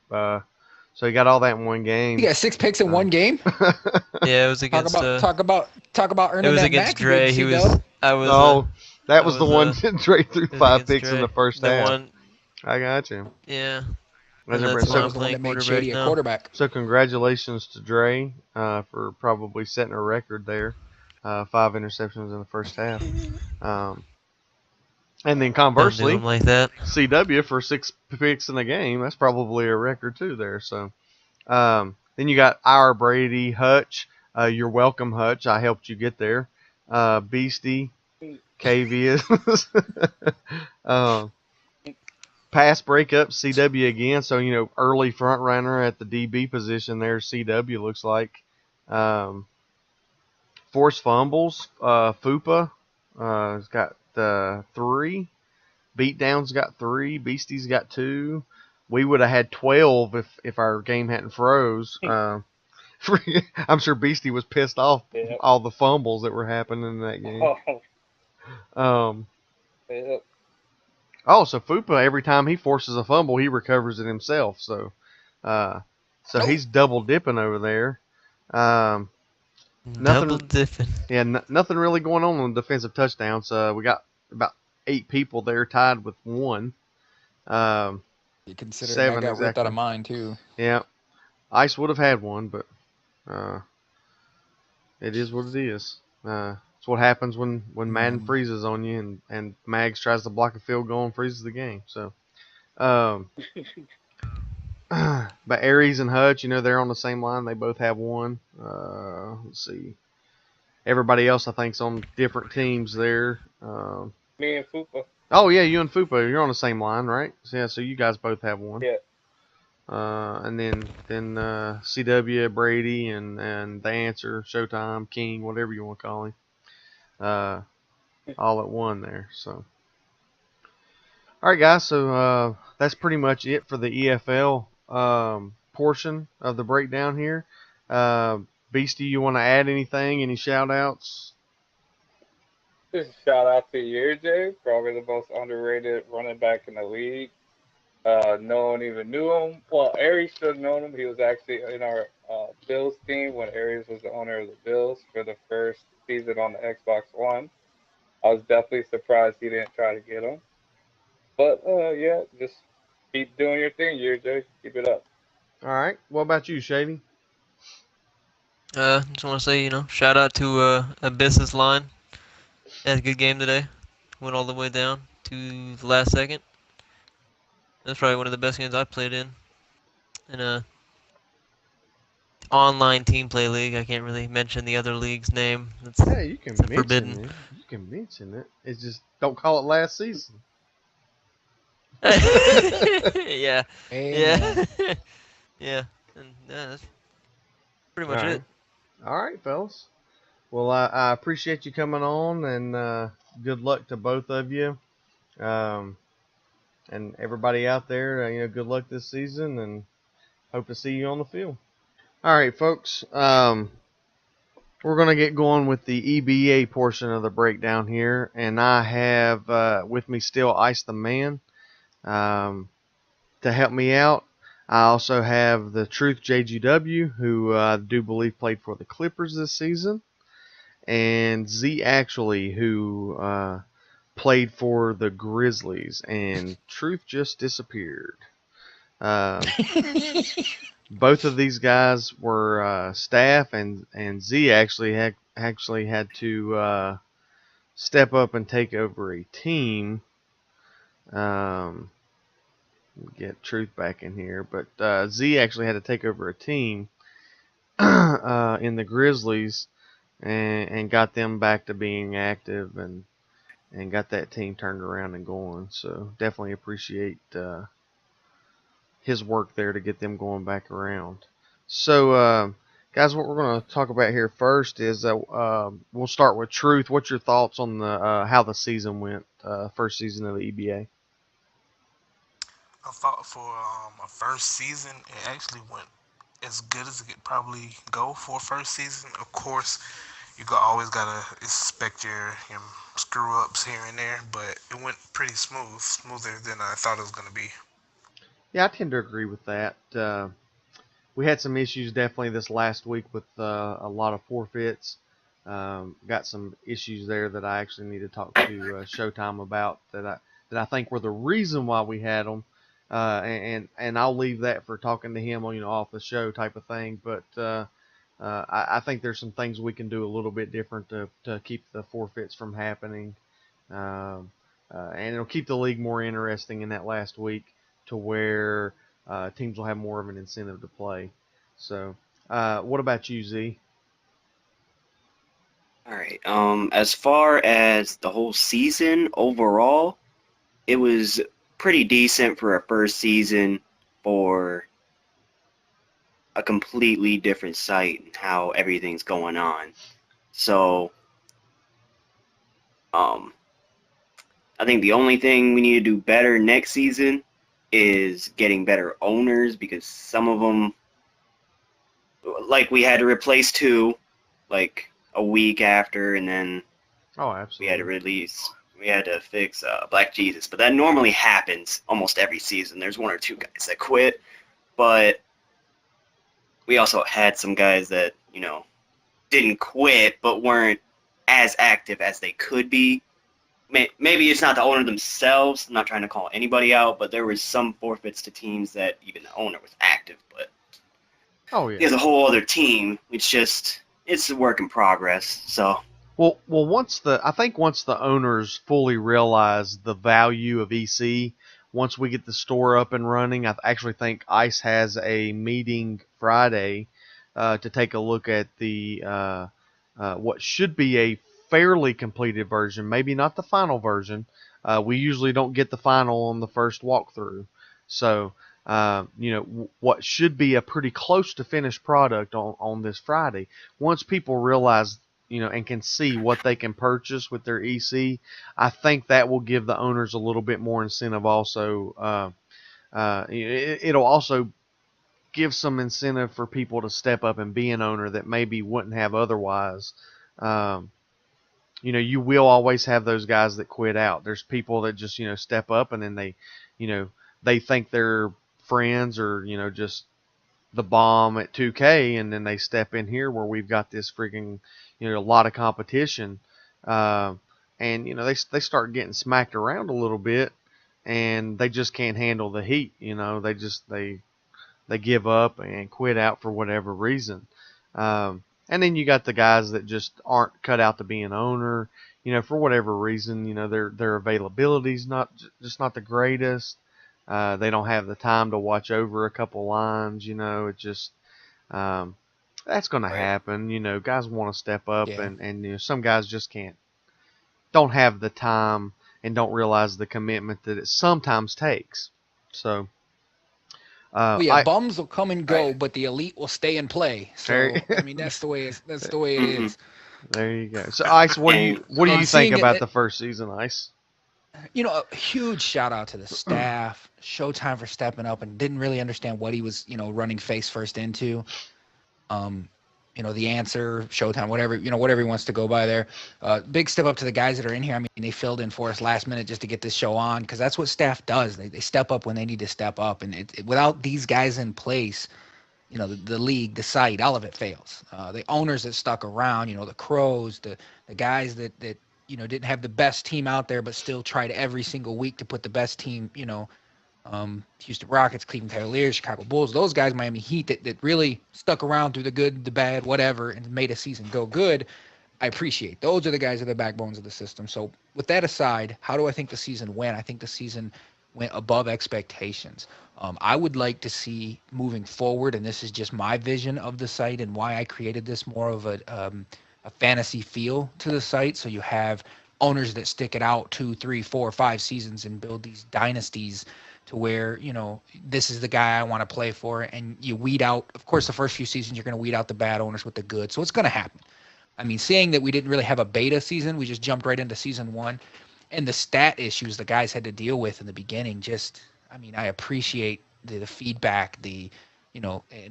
he got all that in 1 game. He got 6 picks in 1 game. Yeah, it was against. Talk about earning It was that against back. Dre. He was. I was. That was the one Dre threw it was 5 against picks in Dre. the first The half. one. I got you. Yeah. That's And it, that's so- why I'm the one that playing made quarterback Shady a now. quarterback. So congratulations to Dre for probably setting a record there. 5 interceptions in the first half. And then Don't do conversely, him like that. CW for 6 picks in a game. That's probably a record too there. So then you got our Brady, Hutch. You're welcome, Hutch. I helped you get there. Beastie, KV. Pass breakup, CW again. So, early front runner at the DB position there, CW looks like. Forced fumbles, Fupa has got 3. Beatdown's got 3. Beastie's got 2. We would have had 12 if our game hadn't froze. I'm sure Beastie was pissed off all the fumbles that were happening in that game. Yeah. Oh, so Fupa, every time he forces a fumble, he recovers it himself. So he's double dipping over there. Nothing- Double dipping. Yeah, nothing really going on the defensive touchdowns. We got about 8 people there tied with 1. You consider 7 I got ripped exactly. out of mine too. Yeah, Ice would have had 1, but it is what it is. It's what happens when Madden freezes on you and Mags tries to block a field goal and freezes the game. So, but Aries and Hutch, they're on the same line. They both have 1. Let's see. Everybody else, I think, is on different teams there. Me and Fupa. Oh, yeah, you and Fupa, you're on the same line, right? So you guys both have 1. Yeah. And then CW, Brady, and the answer, Showtime, King, whatever you want to call him. All at 1 there. So, all right, guys. So that's pretty much it for the EFL portion of the breakdown here. Beastie, you want to add anything? Any shout outs? Just shout out to Jay, probably the most underrated running back in the league. No one even knew him. Well, Aries should have known him. He was actually in our Bills team when Aries was the owner of the Bills for the first season on the Xbox One. I was definitely surprised he didn't try to get him. But yeah, just keep doing your thing, Jay. Keep it up. All right. What about you, Shady? Just want to say, shout out to Abyss's line. Had a good game today. Went all the way down to the last second. That's probably one of the best games I've played in a online team play league. I can't really mention the other league's name. Yeah, you can mention forbidden. it. You can mention it. It's just don't call it last season. Yeah. Amen. Yeah. Yeah. And that's pretty much it. All right, fellas. Well, I appreciate you coming on, and good luck to both of you. And everybody out there, good luck this season, and hope to see you on the field. All right, folks. We're going to get going with the EBA portion of the breakdown here, and I have with me still Ice the Man to help me out. I also have the Truth JGW, who I do believe played for the Clippers this season, and Z Actually, who played for the Grizzlies, and Truth just disappeared. Both of these guys were staff, and Z actually had to step up and take over a team. Get Truth back in here, but Z actually had to take over a team in the Grizzlies, and got them back to being active, and got that team turned around and going. So definitely appreciate his work there to get them going back around. So, guys, what we're going to talk about here first is we'll start with Truth. What's your thoughts on the how the season went, first season of the EBA? I thought for a first season, it actually went as good as it could probably go for a first season. Of course, always gotta expect your screw ups here and there, but it went pretty smoother than I thought it was gonna be. Yeah, I tend to agree with that. We had some issues definitely this last week with a lot of forfeits. Got some issues there that I actually need to talk to Showtime about that I think were the reason why we had them. And I'll leave that for talking to him on off the show type of thing. But I think there's some things we can do a little bit different to keep the forfeits from happening, and it'll keep the league more interesting in that last week to where teams will have more of an incentive to play. So, what about you, Z? All right. As far as the whole season overall, it was pretty decent for a first season for a completely different site and how everything's going on. So, I think the only thing we need to do better next season is getting better owners, because some of them, like, we had to replace 2, like, a week after, and then absolutely. We had to fix Black Jesus. But that normally happens almost every season. There's 1 or 2 guys that quit, but we also had some guys that, didn't quit but weren't as active as they could be. Maybe it's not the owner themselves. I'm not trying to call anybody out, but there was some forfeits to teams that even the owner was active, but he has a whole other team. It's a work in progress. So well, I think once the owners fully realize the value of EC, once we get the store up and running, I actually think Ice has a meeting Friday to take a look at the what should be a fairly completed version, maybe not the final version. We usually don't get the final on the first walkthrough. So, what should be a pretty close to finished product on this Friday, once people realize, and can see what they can purchase with their EC, I think that will give the owners a little bit more incentive also. It'll also give some incentive for people to step up and be an owner that maybe wouldn't have otherwise. you will always have those guys that quit out. There's people that just, step up and then they think they're friends or, just the bomb at 2K, and then they step in here where we've got this freaking, a lot of competition. And, they start getting smacked around a little bit and they just can't handle the heat. They give up and quit out for whatever reason. And then you got the guys that just aren't cut out to be an owner, for whatever reason, their availability's just not the greatest. They don't have the time to watch over a couple lines, it just, that's going to happen. Guys want to step up and some guys just don't have the time and don't realize the commitment that it sometimes takes. So, bums will come and go, but the elite will stay and play. So I mean, that's the way it is. There you go. So, Ice, what do you think about the first season, Ice? A huge shout out to the staff, Showtime for stepping up and didn't really understand what he was, running face first into. The answer, Showtime, whatever he wants to go by there. Big step up to the guys that are in here. I mean, they filled in for us last minute just to get this show on because that's what staff does. They step up when they need to step up. And without these guys in place, the league, the site, all of it fails. The owners that stuck around, the Crows, the guys that didn't have the best team out there but still tried every single week to put the best team, Houston Rockets, Cleveland Cavaliers, Chicago Bulls, those guys, Miami Heat, that really stuck around through the good, the bad, whatever, and made a season go good. I appreciate. Those are the guys that are the backbones of the system. So with that aside, how do I think the season went? I think the season went above expectations. I would like to see moving forward, and this is just my vision of the site and why I created this, more of a fantasy feel to the site. So you have owners that stick it out 2, 3, 4, 5 seasons and build these dynasties to where, this is the guy I want to play for. And you weed out, of course, the first few seasons, you're going to weed out the bad owners with the good. So it's going to happen. I mean, saying that we didn't really have a beta season, we just jumped right into season 1. And the stat issues the guys had to deal with in the beginning, I appreciate the feedback, and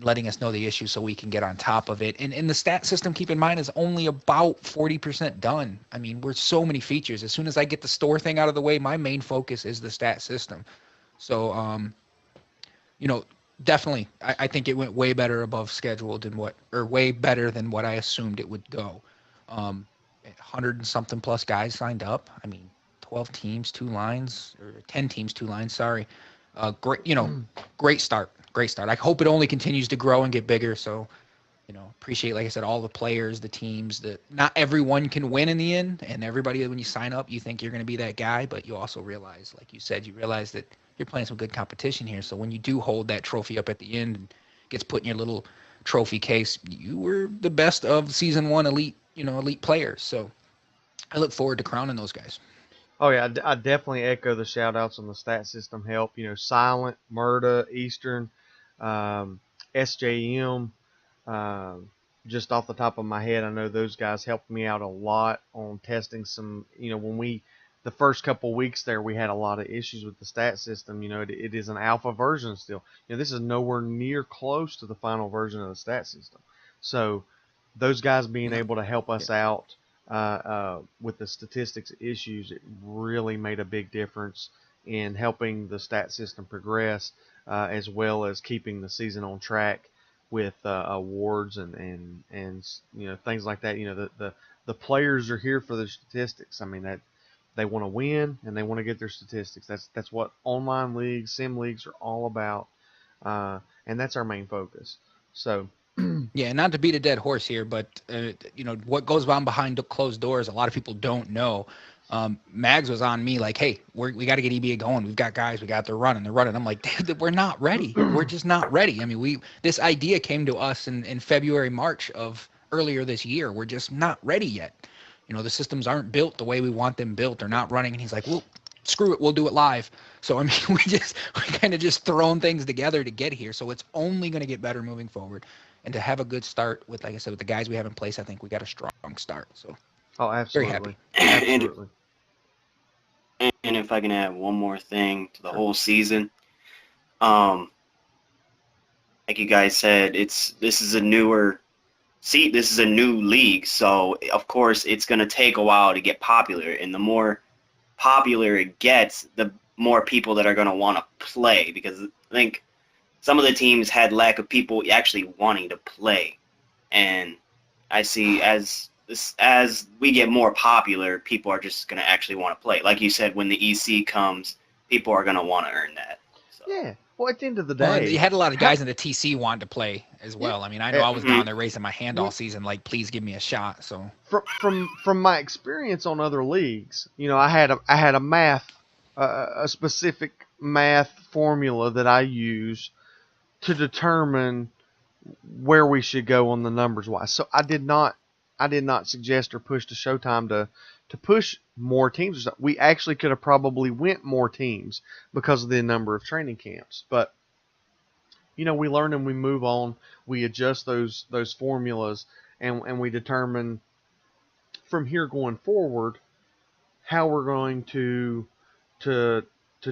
letting us know the issue so we can get on top of it. And the stat system, keep in mind, is only about 40% done. I mean, we're so many features. As soon as I get the store thing out of the way, my main focus is the stat system. So, definitely, I think it went way better above schedule way better than what I assumed it would go. 100 and something plus guys signed up. I mean, 12 teams, 2 lines, or 10 teams, 2 lines. Sorry. Great start. Great start. I hope it only continues to grow and get bigger. So, appreciate, like I said, all the players, the teams. That not everyone can win in the end, and everybody, when you sign up, you think you're going to be that guy, but you also realize, like you said, that you're playing some good competition here. So when you do hold that trophy up at the end and gets put in your little trophy case, you were the best of season 1 elite players. So I look forward to crowning those guys. Oh yeah, I definitely echo the shout outs on the stat system help. Silent, Murda, Eastern, SJM. Just off the top of my head, I know those guys helped me out a lot on testing some. When the first couple weeks there, we had a lot of issues with the stat system. It is an alpha version still. This is nowhere near close to the final version of the stat system. So those guys being able to help us out with the statistics issues, it really made a big difference in helping the stat system progress, as well as keeping the season on track with awards and things like that. The players are here for their statistics. I mean, that they want to win and they want to get their statistics. That's what online leagues, sim leagues are all about, and that's our main focus. So. Yeah, not to beat a dead horse here, but what goes on behind closed doors, a lot of people don't know. Mags was on me like, hey, we got to get EBA going. We've got guys, they're running. I'm like, dude, we're not ready. We're just not ready. I mean, this idea came to us in February, March of earlier this year. We're just not ready yet. The systems aren't built the way we want them built. They're not running. And he's like, well, screw it, we'll do it live. So I mean, we kind of just thrown things together to get here. So it's only going to get better moving forward. And to have a good start with, like I said, with the guys we have in place, I think we got a strong start. So, absolutely, very happy. Absolutely. And if I can add one more thing to the whole season, like you guys said, this is a newer this is a new league, so of course it's going to take a while to get popular, and the more popular it gets, the more people that are going to want to play, because I think some of the teams had lack of people actually wanting to play. And I see as we get more popular, people are just going to actually want to play. Like you said, when the EC comes, people are going to want to earn that. So. Yeah. Well, at the end of the Well, day, you had a lot of guys in the TC wanting to play as well. I mean, I know I was Mhm. down there raising my hand all season, like, please give me a shot. So from my experience on other leagues, I had a math, a specific math formula that I use to determine where we should go on the numbers wise. So I did not suggest or push to Showtime to push more teams. We actually could have probably went more teams because of the number of training camps. But we learn and we move on. We adjust those formulas and we determine from here going forward how we're going to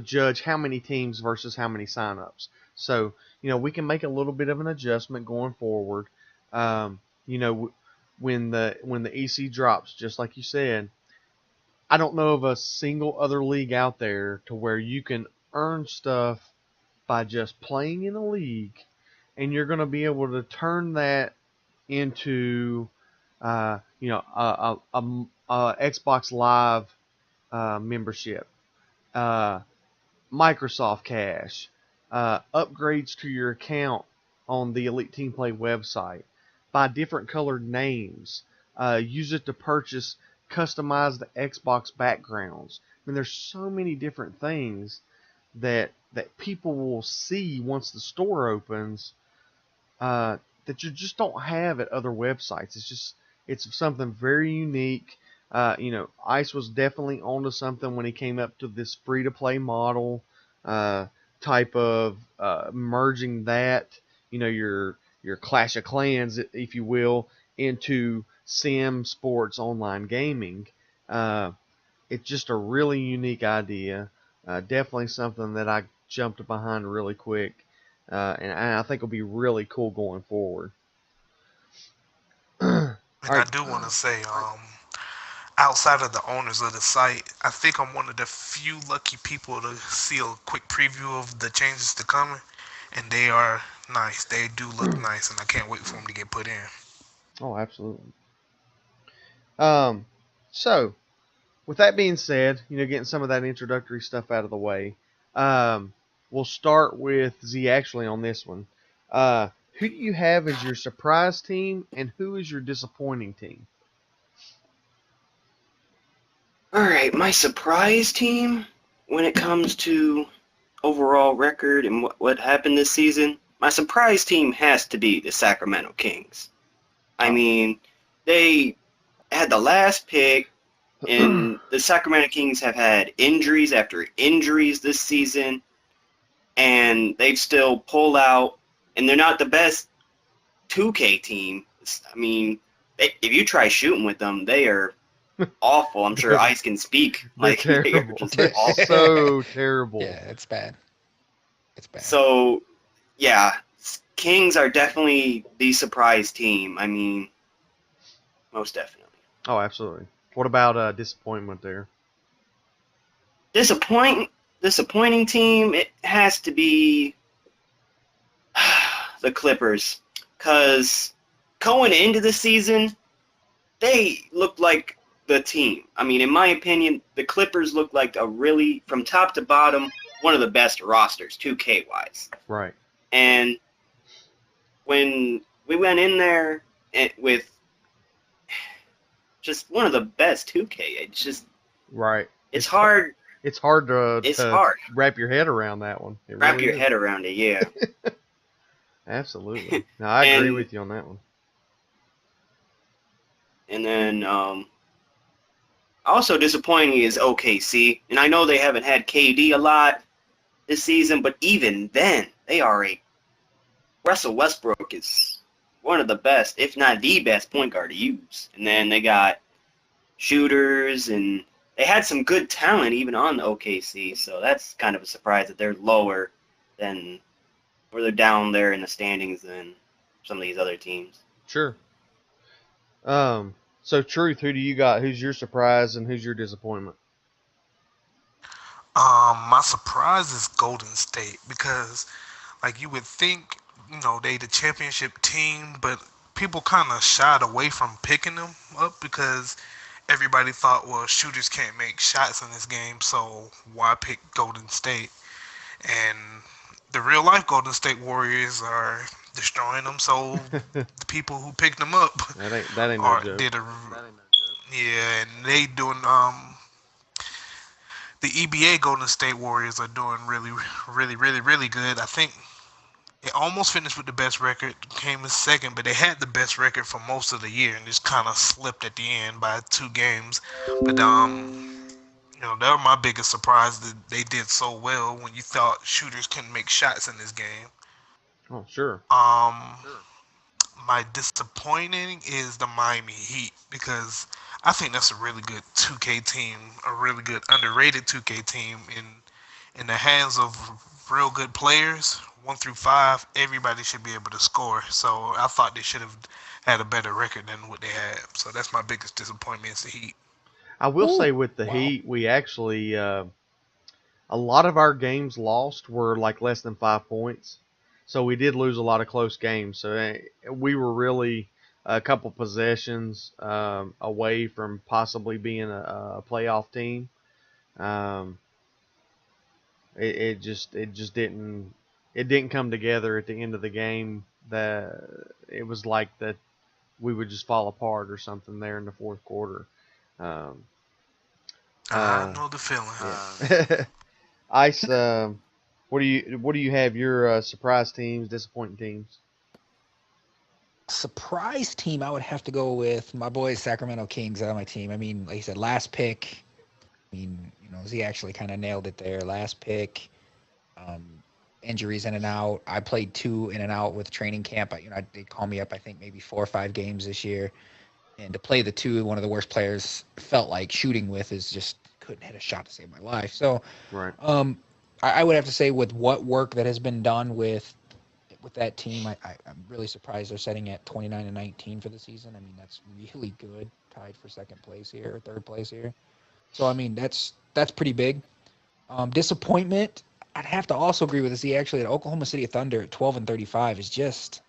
judge how many teams versus how many signups. So we can make a little bit of an adjustment going forward. When the EC drops, just like you said, I don't know of a single other league out there to where you can earn stuff by just playing in a league, and you're going to be able to turn that into a Xbox Live membership, Microsoft Cash, upgrades to your account on the Elite Team Play website, buy different colored names, use it to purchase customized Xbox backgrounds. I mean, there's so many different things that people will see once the store opens that you just don't have at other websites. It's something very unique. Ice was definitely onto something when he came up to this free-to-play model type of merging that, your Clash of Clans, if you will, into sim sports online gaming. It's just a really unique idea. Definitely something that I jumped behind really quick, and I think will be really cool going forward. And I Alright. do want to say, outside of the owners of the site, I think I'm one of the few lucky people to see a quick preview of the changes to come, and they are nice. They do look nice, and I can't wait for them to get put in. Oh, absolutely. So, with that being said, getting some of that introductory stuff out of the way, we'll start with Z actually on this one. Who do you have as your surprise team, and who is your disappointing team? All right, my surprise team when it comes to overall record and what happened this season, my surprise team has to be the Sacramento Kings. I mean, they had the last pick, and the Sacramento Kings have had injuries after injuries this season, and they've still pulled out, and they're not the best 2K team. I mean, if you try shooting with them, they are awful. I'm sure Ice can speak. They're terrible. Just They're awful. so terrible. yeah, it's bad. It's bad. So, yeah, Kings are definitely the surprise team. I mean, most definitely. Oh, absolutely. What about disappointment there? Disappointing team, it has to be the Clippers. Because going into the season, they looked like the team. I mean, in my opinion, the Clippers look like a really, from top to bottom, one of the best rosters, 2K-wise. Right. And when we went in there with just one of the best 2K, it's just Right. it's hard. It's hard to hard. wrap your head around that one. It Wrap really your is. head around it, yeah. Absolutely. No, I agree And- with you on that one. And then also disappointing is OKC. And I know they haven't had KD a lot this season, but even then, they are Russell Westbrook is one of the best, if not the best point guard to use. And then they got shooters, and they had some good talent even on the OKC. So that's kind of a surprise that they're lower than, or they're down there in the standings than some of these other teams. Sure. So Truth, who do you got? Who's your surprise and who's your disappointment? My surprise is Golden State because, like, you would think, they the championship team, but people kind of shied away from picking them up because everybody thought, well, shooters can't make shots in this game, so why pick Golden State? And the real life Golden State Warriors are destroying them, so that the people who picked them up ain't no are joke. did a yeah, and they doing the EBA Golden State Warriors are doing really, really, really, really good. I think they almost finished with the best record, came in second, but they had the best record for most of the year and just kind of slipped at the end by 2 games. But that was my biggest surprise that they did so well when you thought shooters couldn't make shots in this game. Oh, sure. Um, my disappointing is the Miami Heat because I think that's a really good 2K team, a really good underrated 2K team in the hands of real good players, 1 through 5. Everybody should be able to score. So I thought they should have had a better record than what they had. So that's my biggest disappointment is the Heat. I will Ooh, say with the wow. Heat, we actually a lot of our games lost were like less than 5 points, so we did lose a lot of close games. So we were really a couple possessions away from possibly being a playoff team. Um, it just didn't come together at the end of the game. That it was like that we would just fall apart or something there in the fourth quarter. Um, I uh, know the feeling. yeah. Ice, what do you have your surprise teams, disappointing teams? Surprise team, I would have to go with my boys, Sacramento Kings, out of my team. I mean, like you said, last pick. I mean, Z actually kind of nailed it there. Last pick. Um, Injuries in and out. I played 2 in and out with training camp. They call me up, I think maybe 4 or 5 games this year. And to play the 2, one of the worst players felt like shooting with is just couldn't hit a shot to save my life. So Right. I would have to say with what work that has been done with that team, I'm really surprised they're setting at 29-19 for the season. I mean, that's really good, tied for second place here, or third place here. So I mean, that's pretty big. Disappointment, I'd have to also agree with Z actually. At Oklahoma City Thunder at 12-35 is just,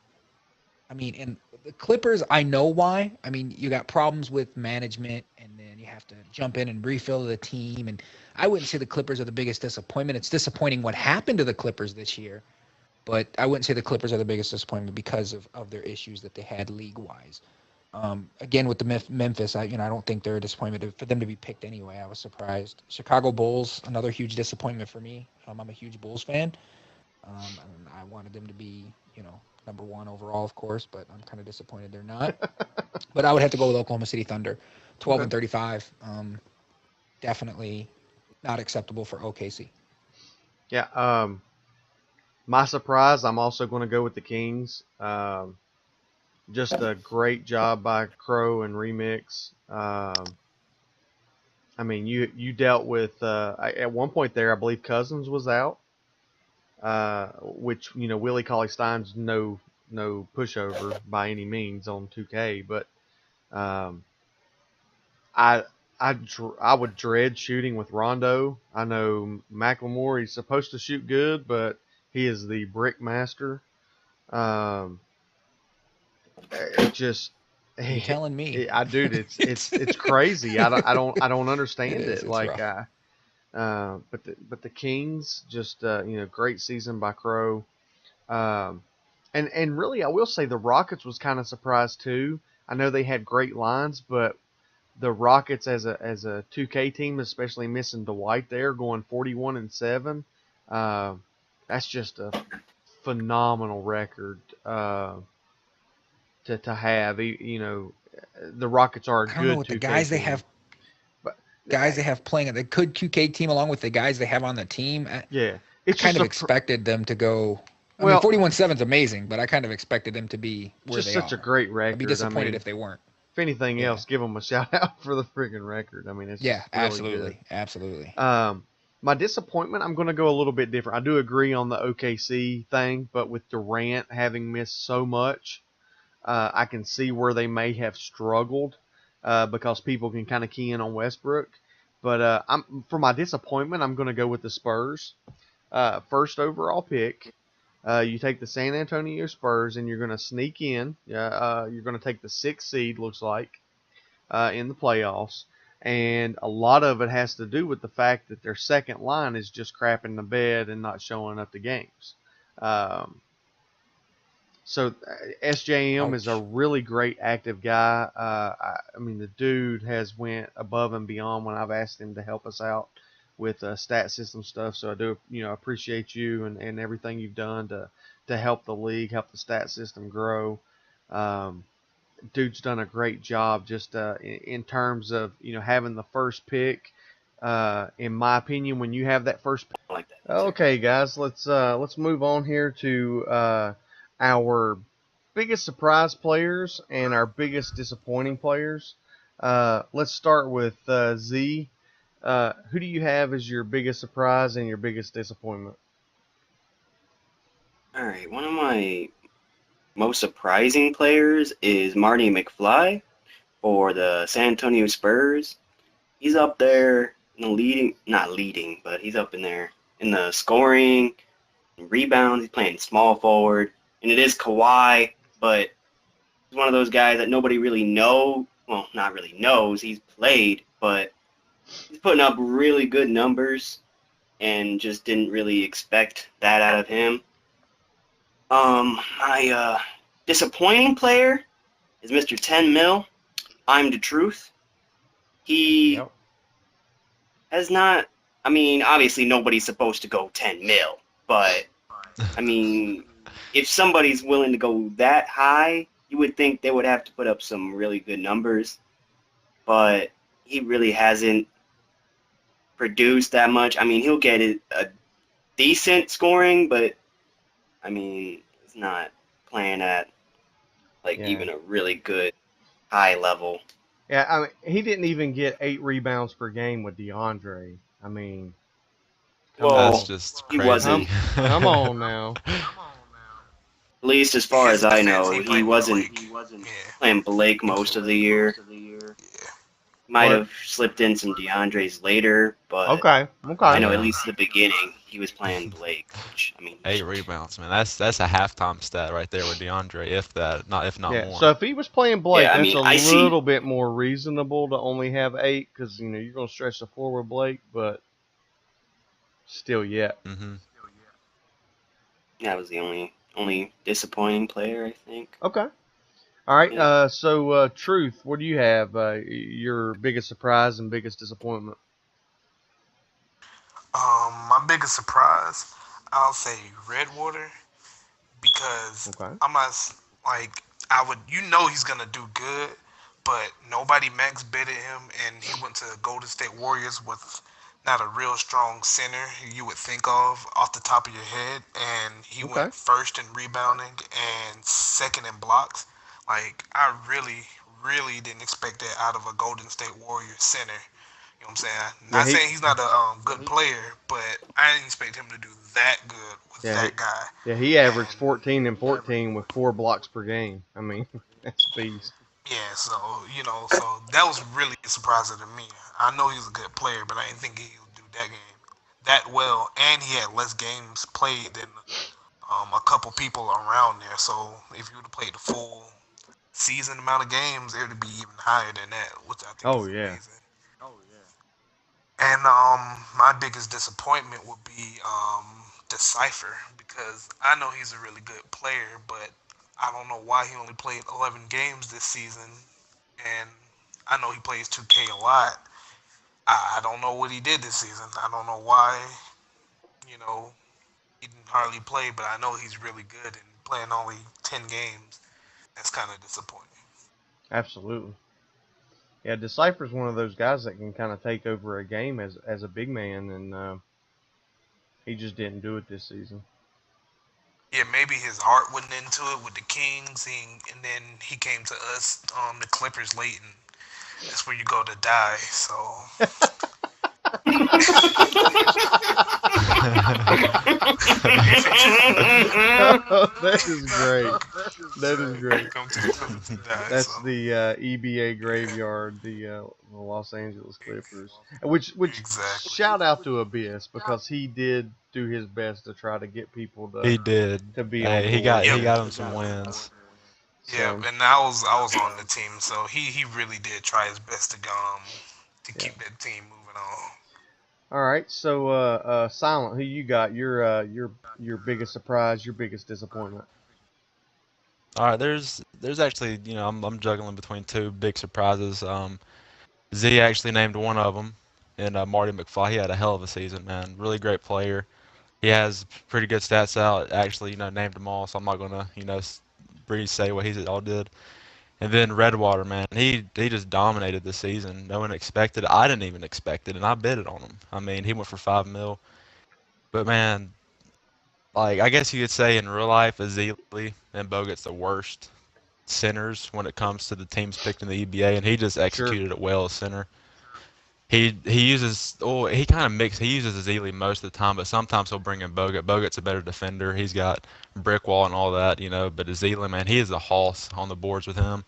I mean, and the Clippers, I know why. I mean, you got problems with management, and then you have to jump in and refill the team. And I wouldn't say the Clippers are the biggest disappointment. It's disappointing what happened to the Clippers this year, but I wouldn't say the Clippers are the biggest disappointment because of their issues that they had league-wise. Again, with the Memphis, I don't think they're a disappointment for them to be picked anyway. I was surprised. Chicago Bulls, another huge disappointment for me. I'm a huge Bulls fan. And I wanted them to be, number 1 overall, of course, but I'm kind of disappointed they're not. But I would have to go with Oklahoma City Thunder, 12-35. Definitely not acceptable for OKC. Yeah. My surprise, I'm also going to go with the Kings. Just a great job by Crow and Remix. I mean, you dealt with at one point there, I believe Cousins was out, which Willie Cauley-Stein's no pushover by any means on 2K, but um, I would dread shooting with Rondo. I know McLemore, he's supposed to shoot good, but he is the brick master. Um, it just You're telling me. it's crazy. I don't understand It is. it. It's Like rough. but the Kings just great season by Crow. Um, and really I will say the Rockets was kind of surprised too. I know they had great lines, but the Rockets as a 2K team, especially missing Dwight there, going 41-7. Uh, that's just a phenomenal record to have. The Rockets are a I don't know good what the 2K guys they team, have but guys they have playing the good 2K team along with the guys they have on the team. I yeah, I it's kind just of expected them to go. I mean, well, 41-7 is amazing, but I kind of expected them to be where just they such a are. great I'd be record. I disappointed mean, if they weren't. if anything Yeah. else, give them a shout out for the freaking record. I mean, it's Yeah, just really good. absolutely. My disappointment, I'm going to go a little bit different. I do agree on the OKC thing, but with Durant having missed so much, I can see where they may have struggled because people can kind of key in on Westbrook. But for my disappointment, I'm going to go with the Spurs. First overall pick. You take the San Antonio Spurs, and you're going to sneak in. You're going to take the 6th seed, looks like, in the playoffs. And a lot of it has to do with the fact that their second line is just crapping the bed and not showing up to games. So SJM is a really great active guy. I mean, the dude has went above and beyond when I've asked him to help us out with stat system stuff. So I do, appreciate you and everything you've done to help the league, help the stat system grow. Dude's done a great job just in terms of having the first pick. In my opinion, when you have that first pick. Like that. Okay, guys, let's move on here to our biggest surprise players and our biggest disappointing players. Let's start with Z. Who do you have as your biggest surprise and your biggest disappointment? All right, one of my most surprising players is Marty McFly for the San Antonio Spurs. He's up there in not leading, but he's up in there in the scoring, rebounds. He's playing small forward, and it is Kawhi, but he's one of those guys that nobody really not really knows. He's played, but he's putting up really good numbers, and just didn't really expect that out of him. My disappointing player is Mr. 10 Mil. I'm the truth. He has not. I mean, obviously nobody's supposed to go 10 mil, but I mean, if somebody's willing to go that high, you would think they would have to put up some really good numbers. But he really hasn't produced that much. I mean, he'll get a decent scoring, but I mean, he's not playing at even a really good high level. Yeah, I mean, he didn't even get 8 rebounds per game with DeAndre. I mean, that's just he crazy. wasn't. come on now. At least as far as I know, he wasn't playing Blake most of the year. Might have slipped in some DeAndres later, but Okay. I know at least at the beginning he was playing Blake. Which, I mean, 8 rebounds, man. That's a halftime stat right there with DeAndre, if not Yeah. more. So if he was playing Blake, Yeah, I that's mean, a I see- little bit more reasonable to only have 8 because you're gonna stretch the floor with Blake, but still, Mm-hmm. that was the only disappointing player, I think. Okay. All right. So Truth, what do you have? Your biggest surprise and biggest disappointment? My biggest surprise, I'll say Redwater, because Okay. I'm not he's gonna do good, but nobody max bidded him, and he went to Golden State Warriors with not a real strong center you would think of off the top of your head, and he Okay. went first in rebounding and second in blocks. Like, I really, really didn't expect that out of a Golden State Warriors center. You know what I'm saying? Not saying he's not a good player, but I didn't expect him to do that good with that guy. Yeah, he averaged 14 and 14 with 4 blocks per game. I mean, that's a beast. Yeah, so that was really surprising to me. I know he's a good player, but I didn't think he would do that game that well, and he had less games played than a couple people around there. So if you would have played the full season amount of games, it would be even higher than that, which I think is amazing. And my biggest disappointment would be Decipher, because I know he's a really good player, but I don't know why he only played 11 games this season, and I know he plays 2K a lot. I don't know what he did this season. I don't know why, he didn't hardly play, but I know he's really good, and playing only 10 games, that's kind of disappointing. Absolutely. Yeah, Decipher's one of those guys that can kind of take over a game as a big man, and he just didn't do it this season. Yeah, maybe his heart went into it with the Kings, and then he came to us, the Clippers, late, and that's where you go to die. So That is great. That is great. Come to the That's so, the EBA graveyard, the Los Angeles Clippers. Which exactly. shout out to Abyss because he did do his best to try to get people He did. to be Hey, on he got board. him some wins. Yeah, So, and I was on the team, so he really did try his best to keep that team moving on. all right. So, Silent, who you got? Your biggest surprise, your biggest disappointment. All right, there's actually, I'm juggling between two big surprises. Z actually named one of them, and Marty McFly. He had a hell of a season, man. Really great player. He has pretty good stats out. Actually, named them all, so I'm not gonna, say what he all did. And then Redwater, man, he just dominated this season. No one expected it. I didn't even expect it, and I bet it on him. I mean, he went for 5 mil. But man, like I guess you could say in real life, Azili and Bogut's the worst centers when it comes to the teams picked in the EBA, and he just executed it well as center. He uses he kind of he uses Azili most of the time, but sometimes he'll bring in Bogut. Bogut's a better defender. He's got brick wall and all that, but Azili, man, he is a hoss on the boards with him.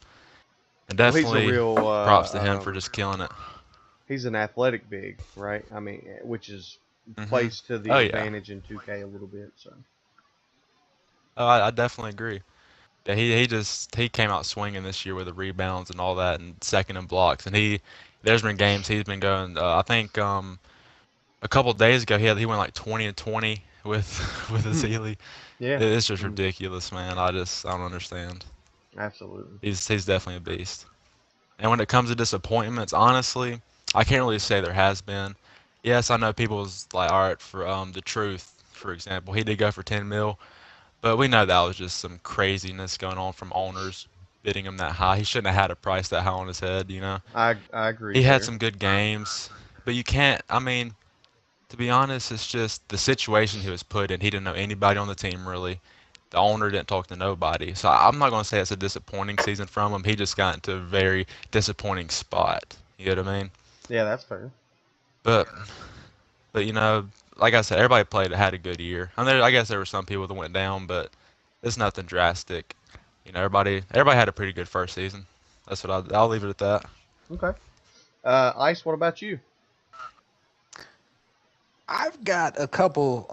And Well, he's a definitely real props to him for just killing it. He's an athletic big, right? I mean, which is Mhm. plays to the Oh, yeah. advantage in 2K a little bit. So, Oh, I definitely agree. Yeah, he came out swinging this year with the rebounds and all that, and second in blocks. And there's been games he's been going. I think a couple days ago he went like 20 and 20 with Azili. yeah, It's just ridiculous, man. I don't understand. absolutely. He's definitely a beast. And when it comes to disappointments, honestly, I can't really say there has been. Yes, I know people's like, all right, for the Truth, for example, he did go for 10 mil, but we know that was just some craziness going on from owners bidding him that high. He shouldn't have had a price that high on his head, I agree. He had there. some good games, but you can't. I mean, to be honest, it's just the situation he was put in. He didn't know anybody on the team really. The owner didn't talk to nobody. So I'm not going to say it's a disappointing season from him. He just got into a very disappointing spot. You know what I mean? Yeah, that's fair. But like I said, everybody had a good year. I guess there were some people that went down, but it's nothing drastic. Everybody had a pretty good first season. That's what I'll leave it at that. Okay. Ice, what about you? I've got a couple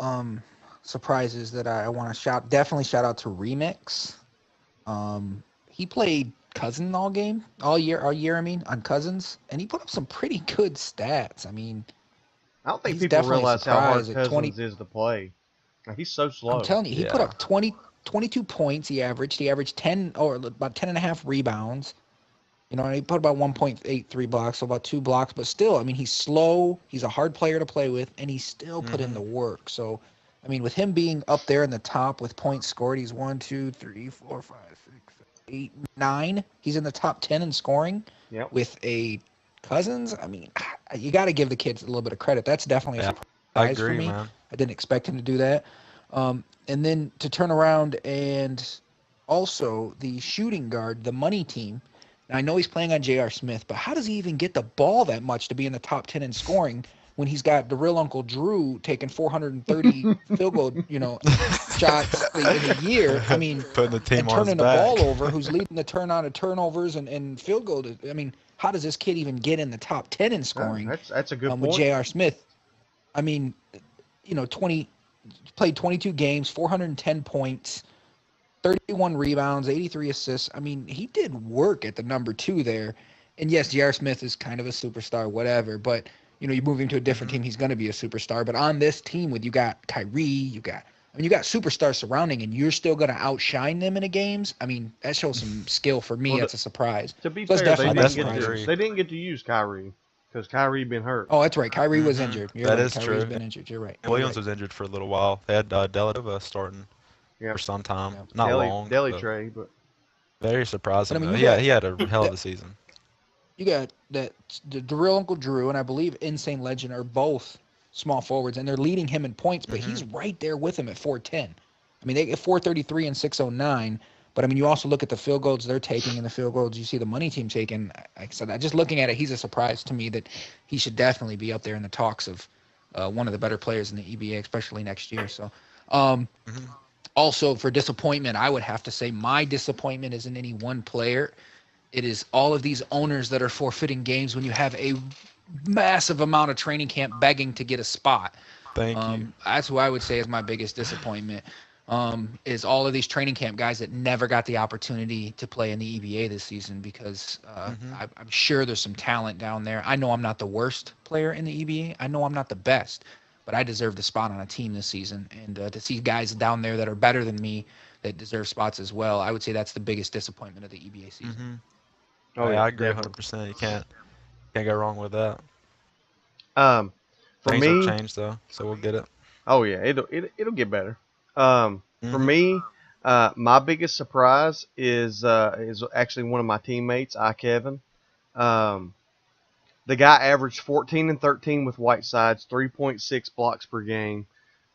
surprises that I want to definitely shout out to Remix. He played Cousins all year I mean, on Cousins, and he put up some pretty good stats. I mean, I don't think he's people definitely realize how hard surprised at Cousins is to play. Like, he's so slow. I'm telling you, he put Yeah. up 22 points. He averaged 10 or about 10 and a half rebounds. And he put about 1.83 blocks, so about 2 blocks. But still, I mean, he's slow. He's a hard player to play with, and he still put in the work. So, I mean, with him being up there in the top with points scored, he's 1, 2, 3, 4, 5, 6, 7, 8, 9. He's in the top 10 in scoring. Yep. With a Cousins. I mean, you got to give the kids a little bit of credit. That's definitely a Yeah, surprise I agree, for me. man. I didn't expect him to do that. And then to turn around and also the shooting guard, the money team. Now, I know he's playing on J.R. Smith, but how does he even get the ball that much to be in the top 10 in scoring when he's got the real Uncle Drew taking 430 field goal, shots in a year? I mean, Putting the team and on his turning the back. ball over, who's leading the turn on of turnovers and field goal. I mean, how does this kid even get in the top 10 in scoring? That's a good with point. J.R. Smith? I mean, played 22 games, 410 points, 31 rebounds, 83 assists. I mean, he did work at the number 2 there. And yes, J.R. Smith is kind of a superstar, whatever. But, you move him to a different team, he's going to be a superstar. But on this team, you got Kyrie, you got superstars surrounding, and you're still going to outshine them in the games. I mean, that shows some skill for me. Well, That's a surprise. To be So it's fair, they definitely didn't, surprising. they didn't get to use Kyrie because Kyrie been hurt. Oh, that's right. Kyrie was injured. You're That right. is Kyrie's true. been injured. You're right. Williams was injured for a little while. They had Deladova starting Yep. for some time. Yeah. Not long. Deli but Tray, but very surprising. But, I mean, though. you got- He had a hell of a season. You got the real Uncle Drew and I believe Insane Legend are both small forwards, and they're leading him in points, but he's right there with him at 410. I mean, they get 433 and 609. But I mean, you also look at the field goals they're taking and the field goals you see the money team taking. Like I said, just looking at it, he's a surprise to me that he should definitely be up there in the talks of one of the better players in the EBA, especially next year. So, um, Mhm. also for disappointment, I would have to say my disappointment isn't any one player. It is all of these owners that are forfeiting games when you have a massive amount of training camp begging to get a spot. Thank you. That's what I would say is my biggest disappointment. Is all of these training camp guys that never got the opportunity to play in the EBA this season because Mhm. I'm sure there's some talent down there. I know I'm not the worst player in the EBA. I know I'm not the best, but I deserve the spot on a team this season. And to see guys down there that are better than me that deserve spots as well, I would say that's the biggest disappointment of the EBA season. Mhm. Oh Hey, yeah, I agree definitely. 100%. You can't go wrong with that. For Things have me, changed though, so we'll get it. oh yeah, it'll get better. For Mhm. me, my biggest surprise is actually one of my teammates, Kevin. Um, the guy averaged 14 and 13 with Whitesides, 3.6 blocks per game.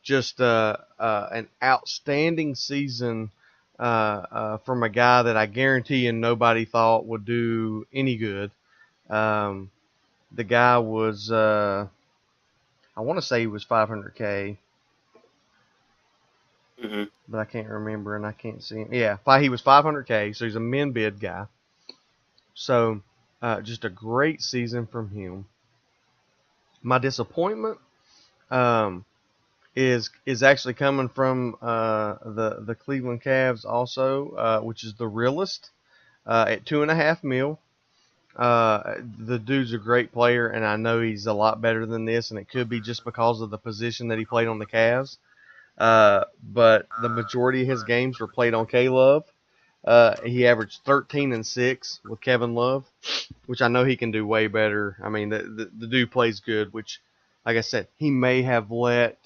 Just an outstanding season from a guy that I guarantee you nobody thought would do any good. Um, the guy was, I want to say he was 500K, Hmm. but I can't remember and I can't see him. Yeah, he was 500K, so he's a min bid guy. So just a great season from him. My disappointment um, is actually coming from the Cleveland Cavs also, which is the realist at 2.5 mil. The dude's a great player, and I know he's a lot better than this, and it could be just because of the position that he played on the Cavs. But the majority of his games were played on K Love. He averaged 13 and 6 with Kevin Love, which I know he can do way better. I mean, the dude plays good, which, like I said, he may have let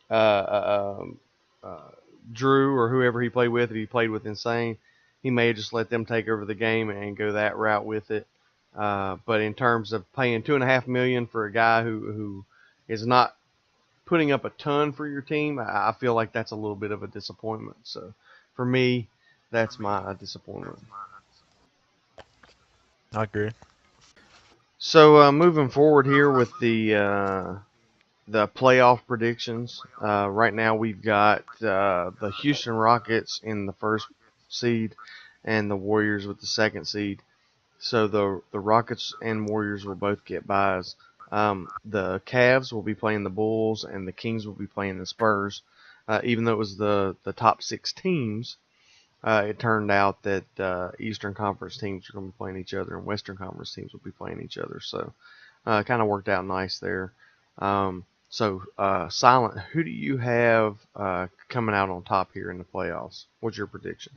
uh, um, uh, Drew or whoever he played with, if he played with Insane, he may have just let them take over the game and go that route with it. But in terms of paying 2.5 million for a guy who is not putting up a ton for your team, I feel like that's a little bit of a disappointment. So for me, that's my disappointment. I agree. So moving forward here with the playoff predictions. Right now we've got the Houston Rockets in the first seed and the Warriors with the second seed. So the Rockets and Warriors will both get buys. The Cavs will be playing the Bulls and the Kings will be playing the Spurs. Even though it was the top six teams, it turned out that Eastern Conference teams are going to be playing each other and Western Conference teams will be playing each other. So it kind of worked out nice there. Silent, who do you have coming out on top here in the playoffs? What's your prediction?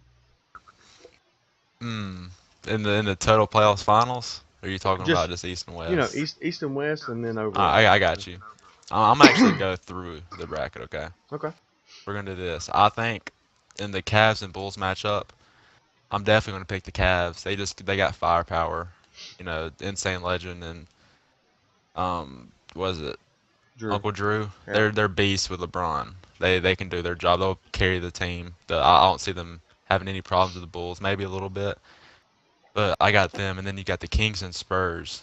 Mm. In the total playoffs finals, or are you talking about Just just East and West? East and West, and then overall. I got you. I'm actually go through the bracket. Okay, Okay. we're gonna do this. I think in the Cavs and Bulls matchup, I'm definitely gonna pick the Cavs. They got firepower. Insane legend and was it Drew. Uncle Drew? Yeah. They're beasts with LeBron. They can do their job. They'll carry the team. I don't see them having any problems with the Bulls. Maybe a little bit. But I got them, and then you got the Kings and Spurs.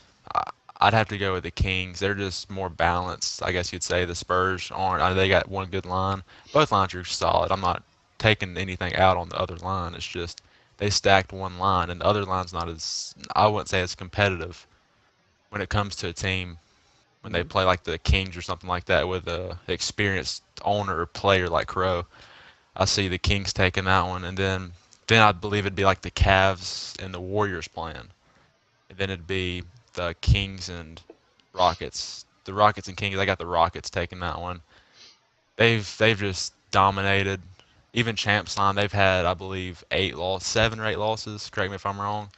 I'd have to go with the Kings. They're just more balanced, I guess you'd say. The Spurs aren't. They got one good line. Both lines are solid. I'm not taking anything out on the other line. It's just they stacked one line, and the other line's not as, I wouldn't say as competitive when it comes to a team when they Mhm. play like the Kings or something like that with a experienced owner or player like Crow. I see the Kings taking that one, and then I believe it'd be like the Cavs and the Warriors playing, and then it'd be the Kings and Rockets. The Rockets and Kings. I got the Rockets taking that one. They've just dominated. Even champs line, they've had I believe 7 or 8 losses. Correct me if I'm wrong.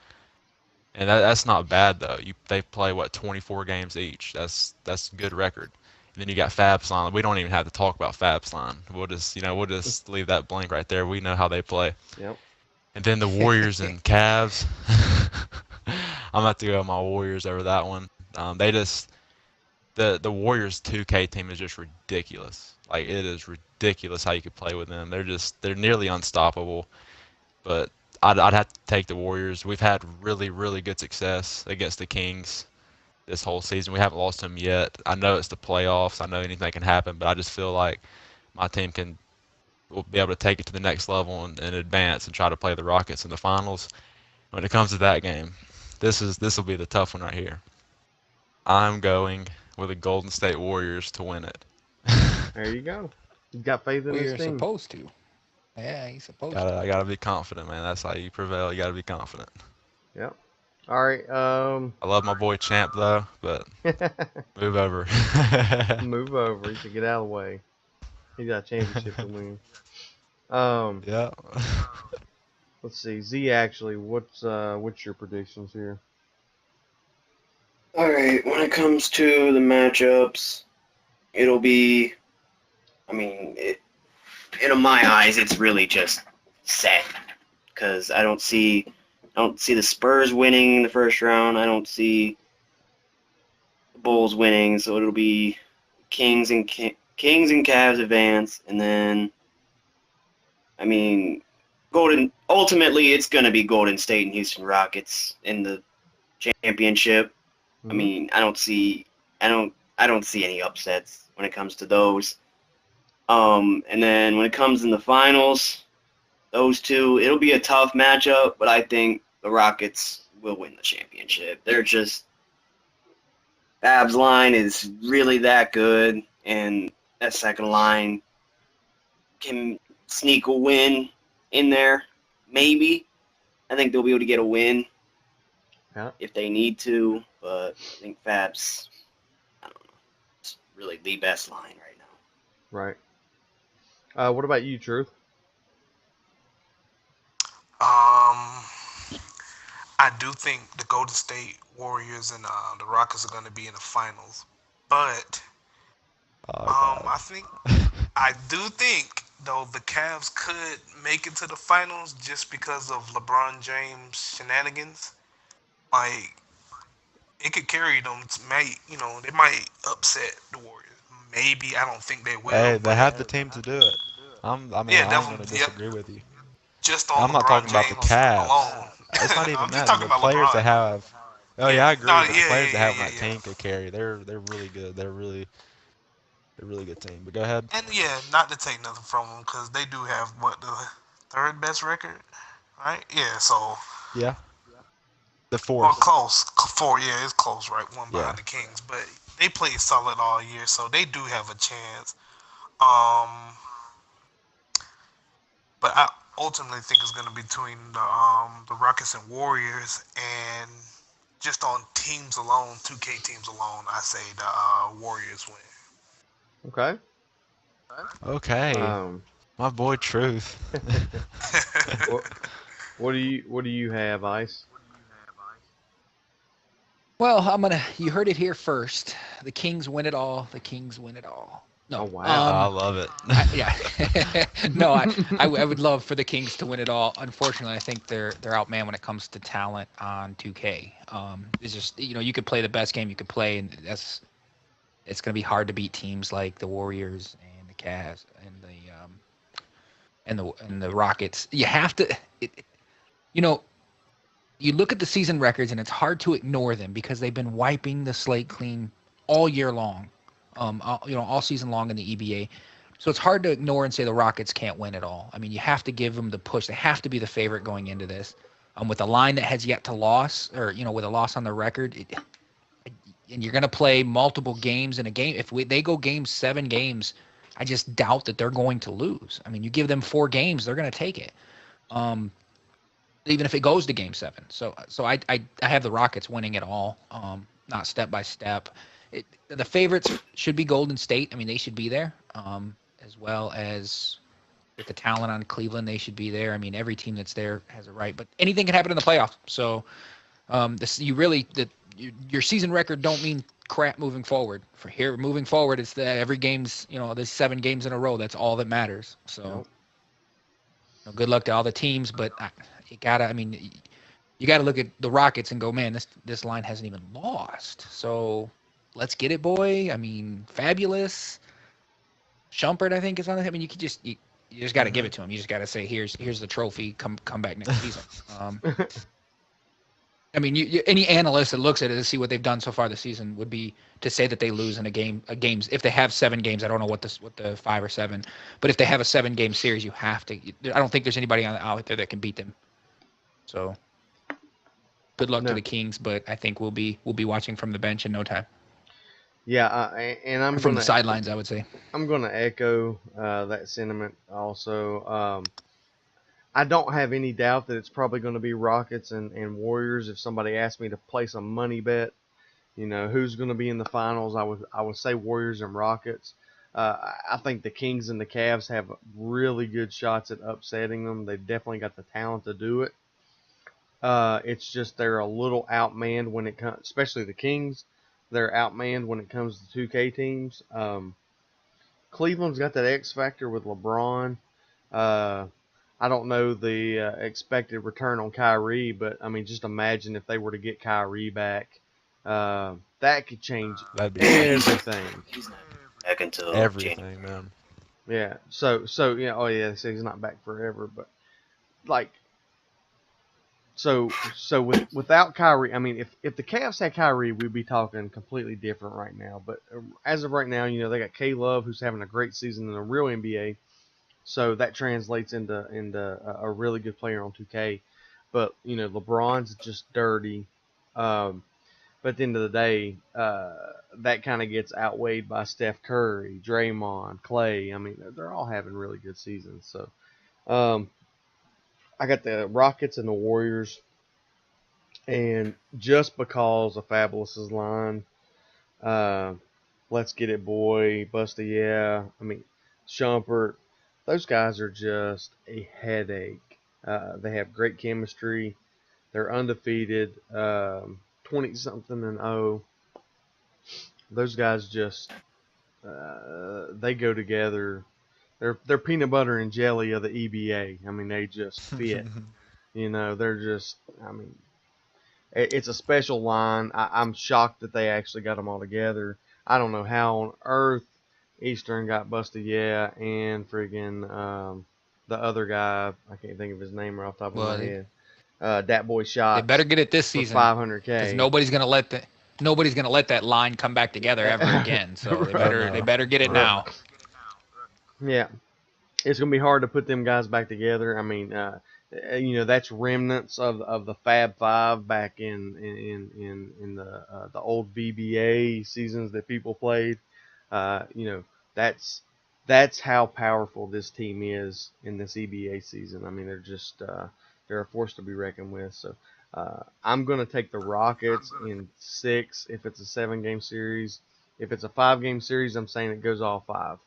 And that's not bad though. They play what 24 games each. That's a good record. And then you got Fab's line. We don't even have to talk about Fab's line. We'll just leave that blank right there. We know how they play. Yep. And then the Warriors and Cavs. I'm about to go with my Warriors over that one. They just the Warriors 2K team is just ridiculous. Like it is ridiculous how you could play with them. They're nearly unstoppable. But I'd have to take the Warriors. We've had really really good success against the Kings. this whole season. We haven't lost to them yet. I know it's the playoffs. I know anything can happen, but I just feel like my team will be able to take it to the next level and advance and try to play the Rockets in the finals. When it comes to that game, this will be the tough one right here. I'm going with the Golden State Warriors to win it. There you go. You got faith in this We're team. supposed to. Yeah, he's supposed to. I gotta be confident, man. That's how you prevail. You gotta be confident. Yep. All right. I love my boy Champ though, but move over. Move over. He should get out of the way. He got a championship to win. Yeah. Let's see. Z, actually, what's your predictions here? All right, when it comes to the matchups, it'll be, I mean, in my eyes, it's really just set because I don't see the Spurs winning in the first round. I don't see the Bulls winning, so it'll be Kings and Cavs advance, and then, I mean, ultimately, it's gonna be Golden State and Houston Rockets in the championship. Mm-hmm. I mean, I don't see any upsets when it comes to those. And then when it comes in the finals, those two, it'll be a tough matchup, but I think the Rockets will win the championship. They're just Babs' line is really that good, and that second line can sneak a win in there, maybe. I think they'll be able to get a win if they need to, but I think Fab's, I don't know, it's really the best line right now. Right. What about you, Truth? I do think the Golden State Warriors and the Rockets are going to be in the finals, but I do think though the Cavs could make it to the finals just because of LeBron James shenanigans. Like, it could carry them. They might upset the Warriors. Maybe, I don't think they will. Hey, they have the team to do it. I'm going to disagree with you. Just on I'm not LeBron talking about the James Cavs. alone. It's not even I'm that. just talking The about players LeBron. they have. Oh yeah, I agree. No, But the players they have on that yeah. team could carry. They're really good. They're a really good team. But go ahead. And yeah, not to take nothing from them because they do have the third best record, right? Yeah, so Yeah. The well, fourth. close. Four, yeah, it's close, right? One behind Yeah. the Kings, but they played solid all year, so they do have a chance. But I ultimately think it's going to be between the Rockets and Warriors, and just on teams alone, 2K teams alone, I say the Warriors win. Okay. Okay. My boy Truth. What do you have, Ice? Well, you heard it here first. The Kings win it all. The Kings win it all. No. Oh, wow. I love it. Yeah. No, I would love for the Kings to win it all. Unfortunately, I think they're outmanned when it comes to talent on 2K. It's just, you could play the best game you could play, and it's going to be hard to beat teams like the Warriors and the Cavs and the Rockets. You have to, you look at the season records, and it's hard to ignore them because they've been wiping the slate clean all year long. All season long in the EBA. So it's hard to ignore and say the Rockets can't win it all. I mean, you have to give them the push. They have to be the favorite going into this. With a line that has yet to loss, or with a loss on the record, and you're going to play multiple games in a game. If they go 7 games, I just doubt that they're going to lose. I mean, you give them 4 games, they're going to take it. Even if it goes to game 7. So I have the Rockets winning it all, not step by step. The favorites should be Golden State. I mean, they should be there, as well as with the talent on Cleveland, they should be there. I mean, every team that's there has a right, but anything can happen in the playoffs. So, your season record don't mean crap moving forward. Moving forward, it's that every game's, there's 7 games in a row. That's all that matters. So, good luck to all the teams, but you gotta look at the Rockets and go, man, this line hasn't even lost. So. Let's get it, boy. I mean, fabulous. Shumpert, I think, is on it. I mean, you just got to give it to him. You just got to say, here's the trophy. Come back next season. I mean, any analyst that looks at it to see what they've done so far this season would be to say that they lose in a games if they have 7 games. I don't know what the 5 or 7, but if they have a 7-game series, you have to. I don't think there's anybody out there that can beat them. So, good luck to the Kings, but I think we'll be watching from the bench in no time. Yeah, and I'm from the sidelines, I would say. I'm going to echo that sentiment also. I don't have any doubt that it's probably going to be Rockets and Warriors. If somebody asked me to place a money bet, who's going to be in the finals, I would say Warriors and Rockets. I think the Kings and the Cavs have really good shots at upsetting them. They've definitely got the talent to do it. It's just they're a little outmanned when it comes, especially the Kings. They're outmanned when it comes to 2K teams. Cleveland's got that X factor with LeBron. I don't know the expected return on Kyrie, but I mean, just imagine if they were to get Kyrie back. That could change everything. He's not back until Everything, January. man. Yeah. So yeah. Oh yeah. So he's not back forever, but like. So without Kyrie, I mean, if the Cavs had Kyrie, we'd be talking completely different right now. But as of right now, they got K-Love, who's having a great season in the real NBA. So that translates into a really good player on 2K. But, LeBron's just dirty. But at the end of the day, that kind of gets outweighed by Steph Curry, Draymond, Clay. I mean, they're all having really good seasons. So I got the Rockets and the Warriors. And just because of Fabulous's line, let's get it, boy, Busta, yeah. I mean, Shumpert. Those guys are just a headache. They have great chemistry. They're undefeated, 20-something-0. Those guys just they go together. They're peanut butter and jelly of the EBA. I mean, they just fit. They're just. I mean, it's a special line. I'm shocked that they actually got them all together. I don't know how on earth Eastern got Busta, yeah, and friggin' the other guy, I can't think of his name right off the top of my head. Dat Boy Shot. They better get it this season. $500K. Because nobody's gonna let that line come back together ever again. So they better get it now. Yeah, it's gonna be hard to put them guys back together. I mean, that's remnants of the Fab Five back in the old VBA seasons that people played. That's how powerful this team is in this EBA season. I mean, they're a force to be reckoned with. So I'm going to take the Rockets in 6 if it's a 7-game series. If it's a 5-game series, I'm saying it goes all 5.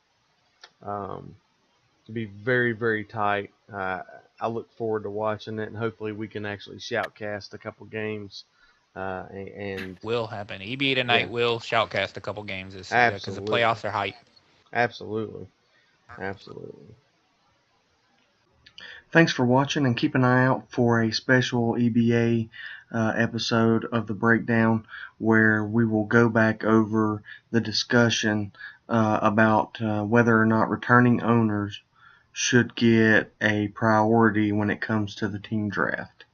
To be very, very tight. I look forward to watching it, and hopefully we can actually shoutcast a couple games. And will happen. EBA tonight will shoutcast a couple games because the playoffs are hype. Absolutely. Thanks for watching, and keep an eye out for a special EBA episode of The Breakdown where we will go back over the discussion about whether or not returning owners should get a priority when it comes to the team draft.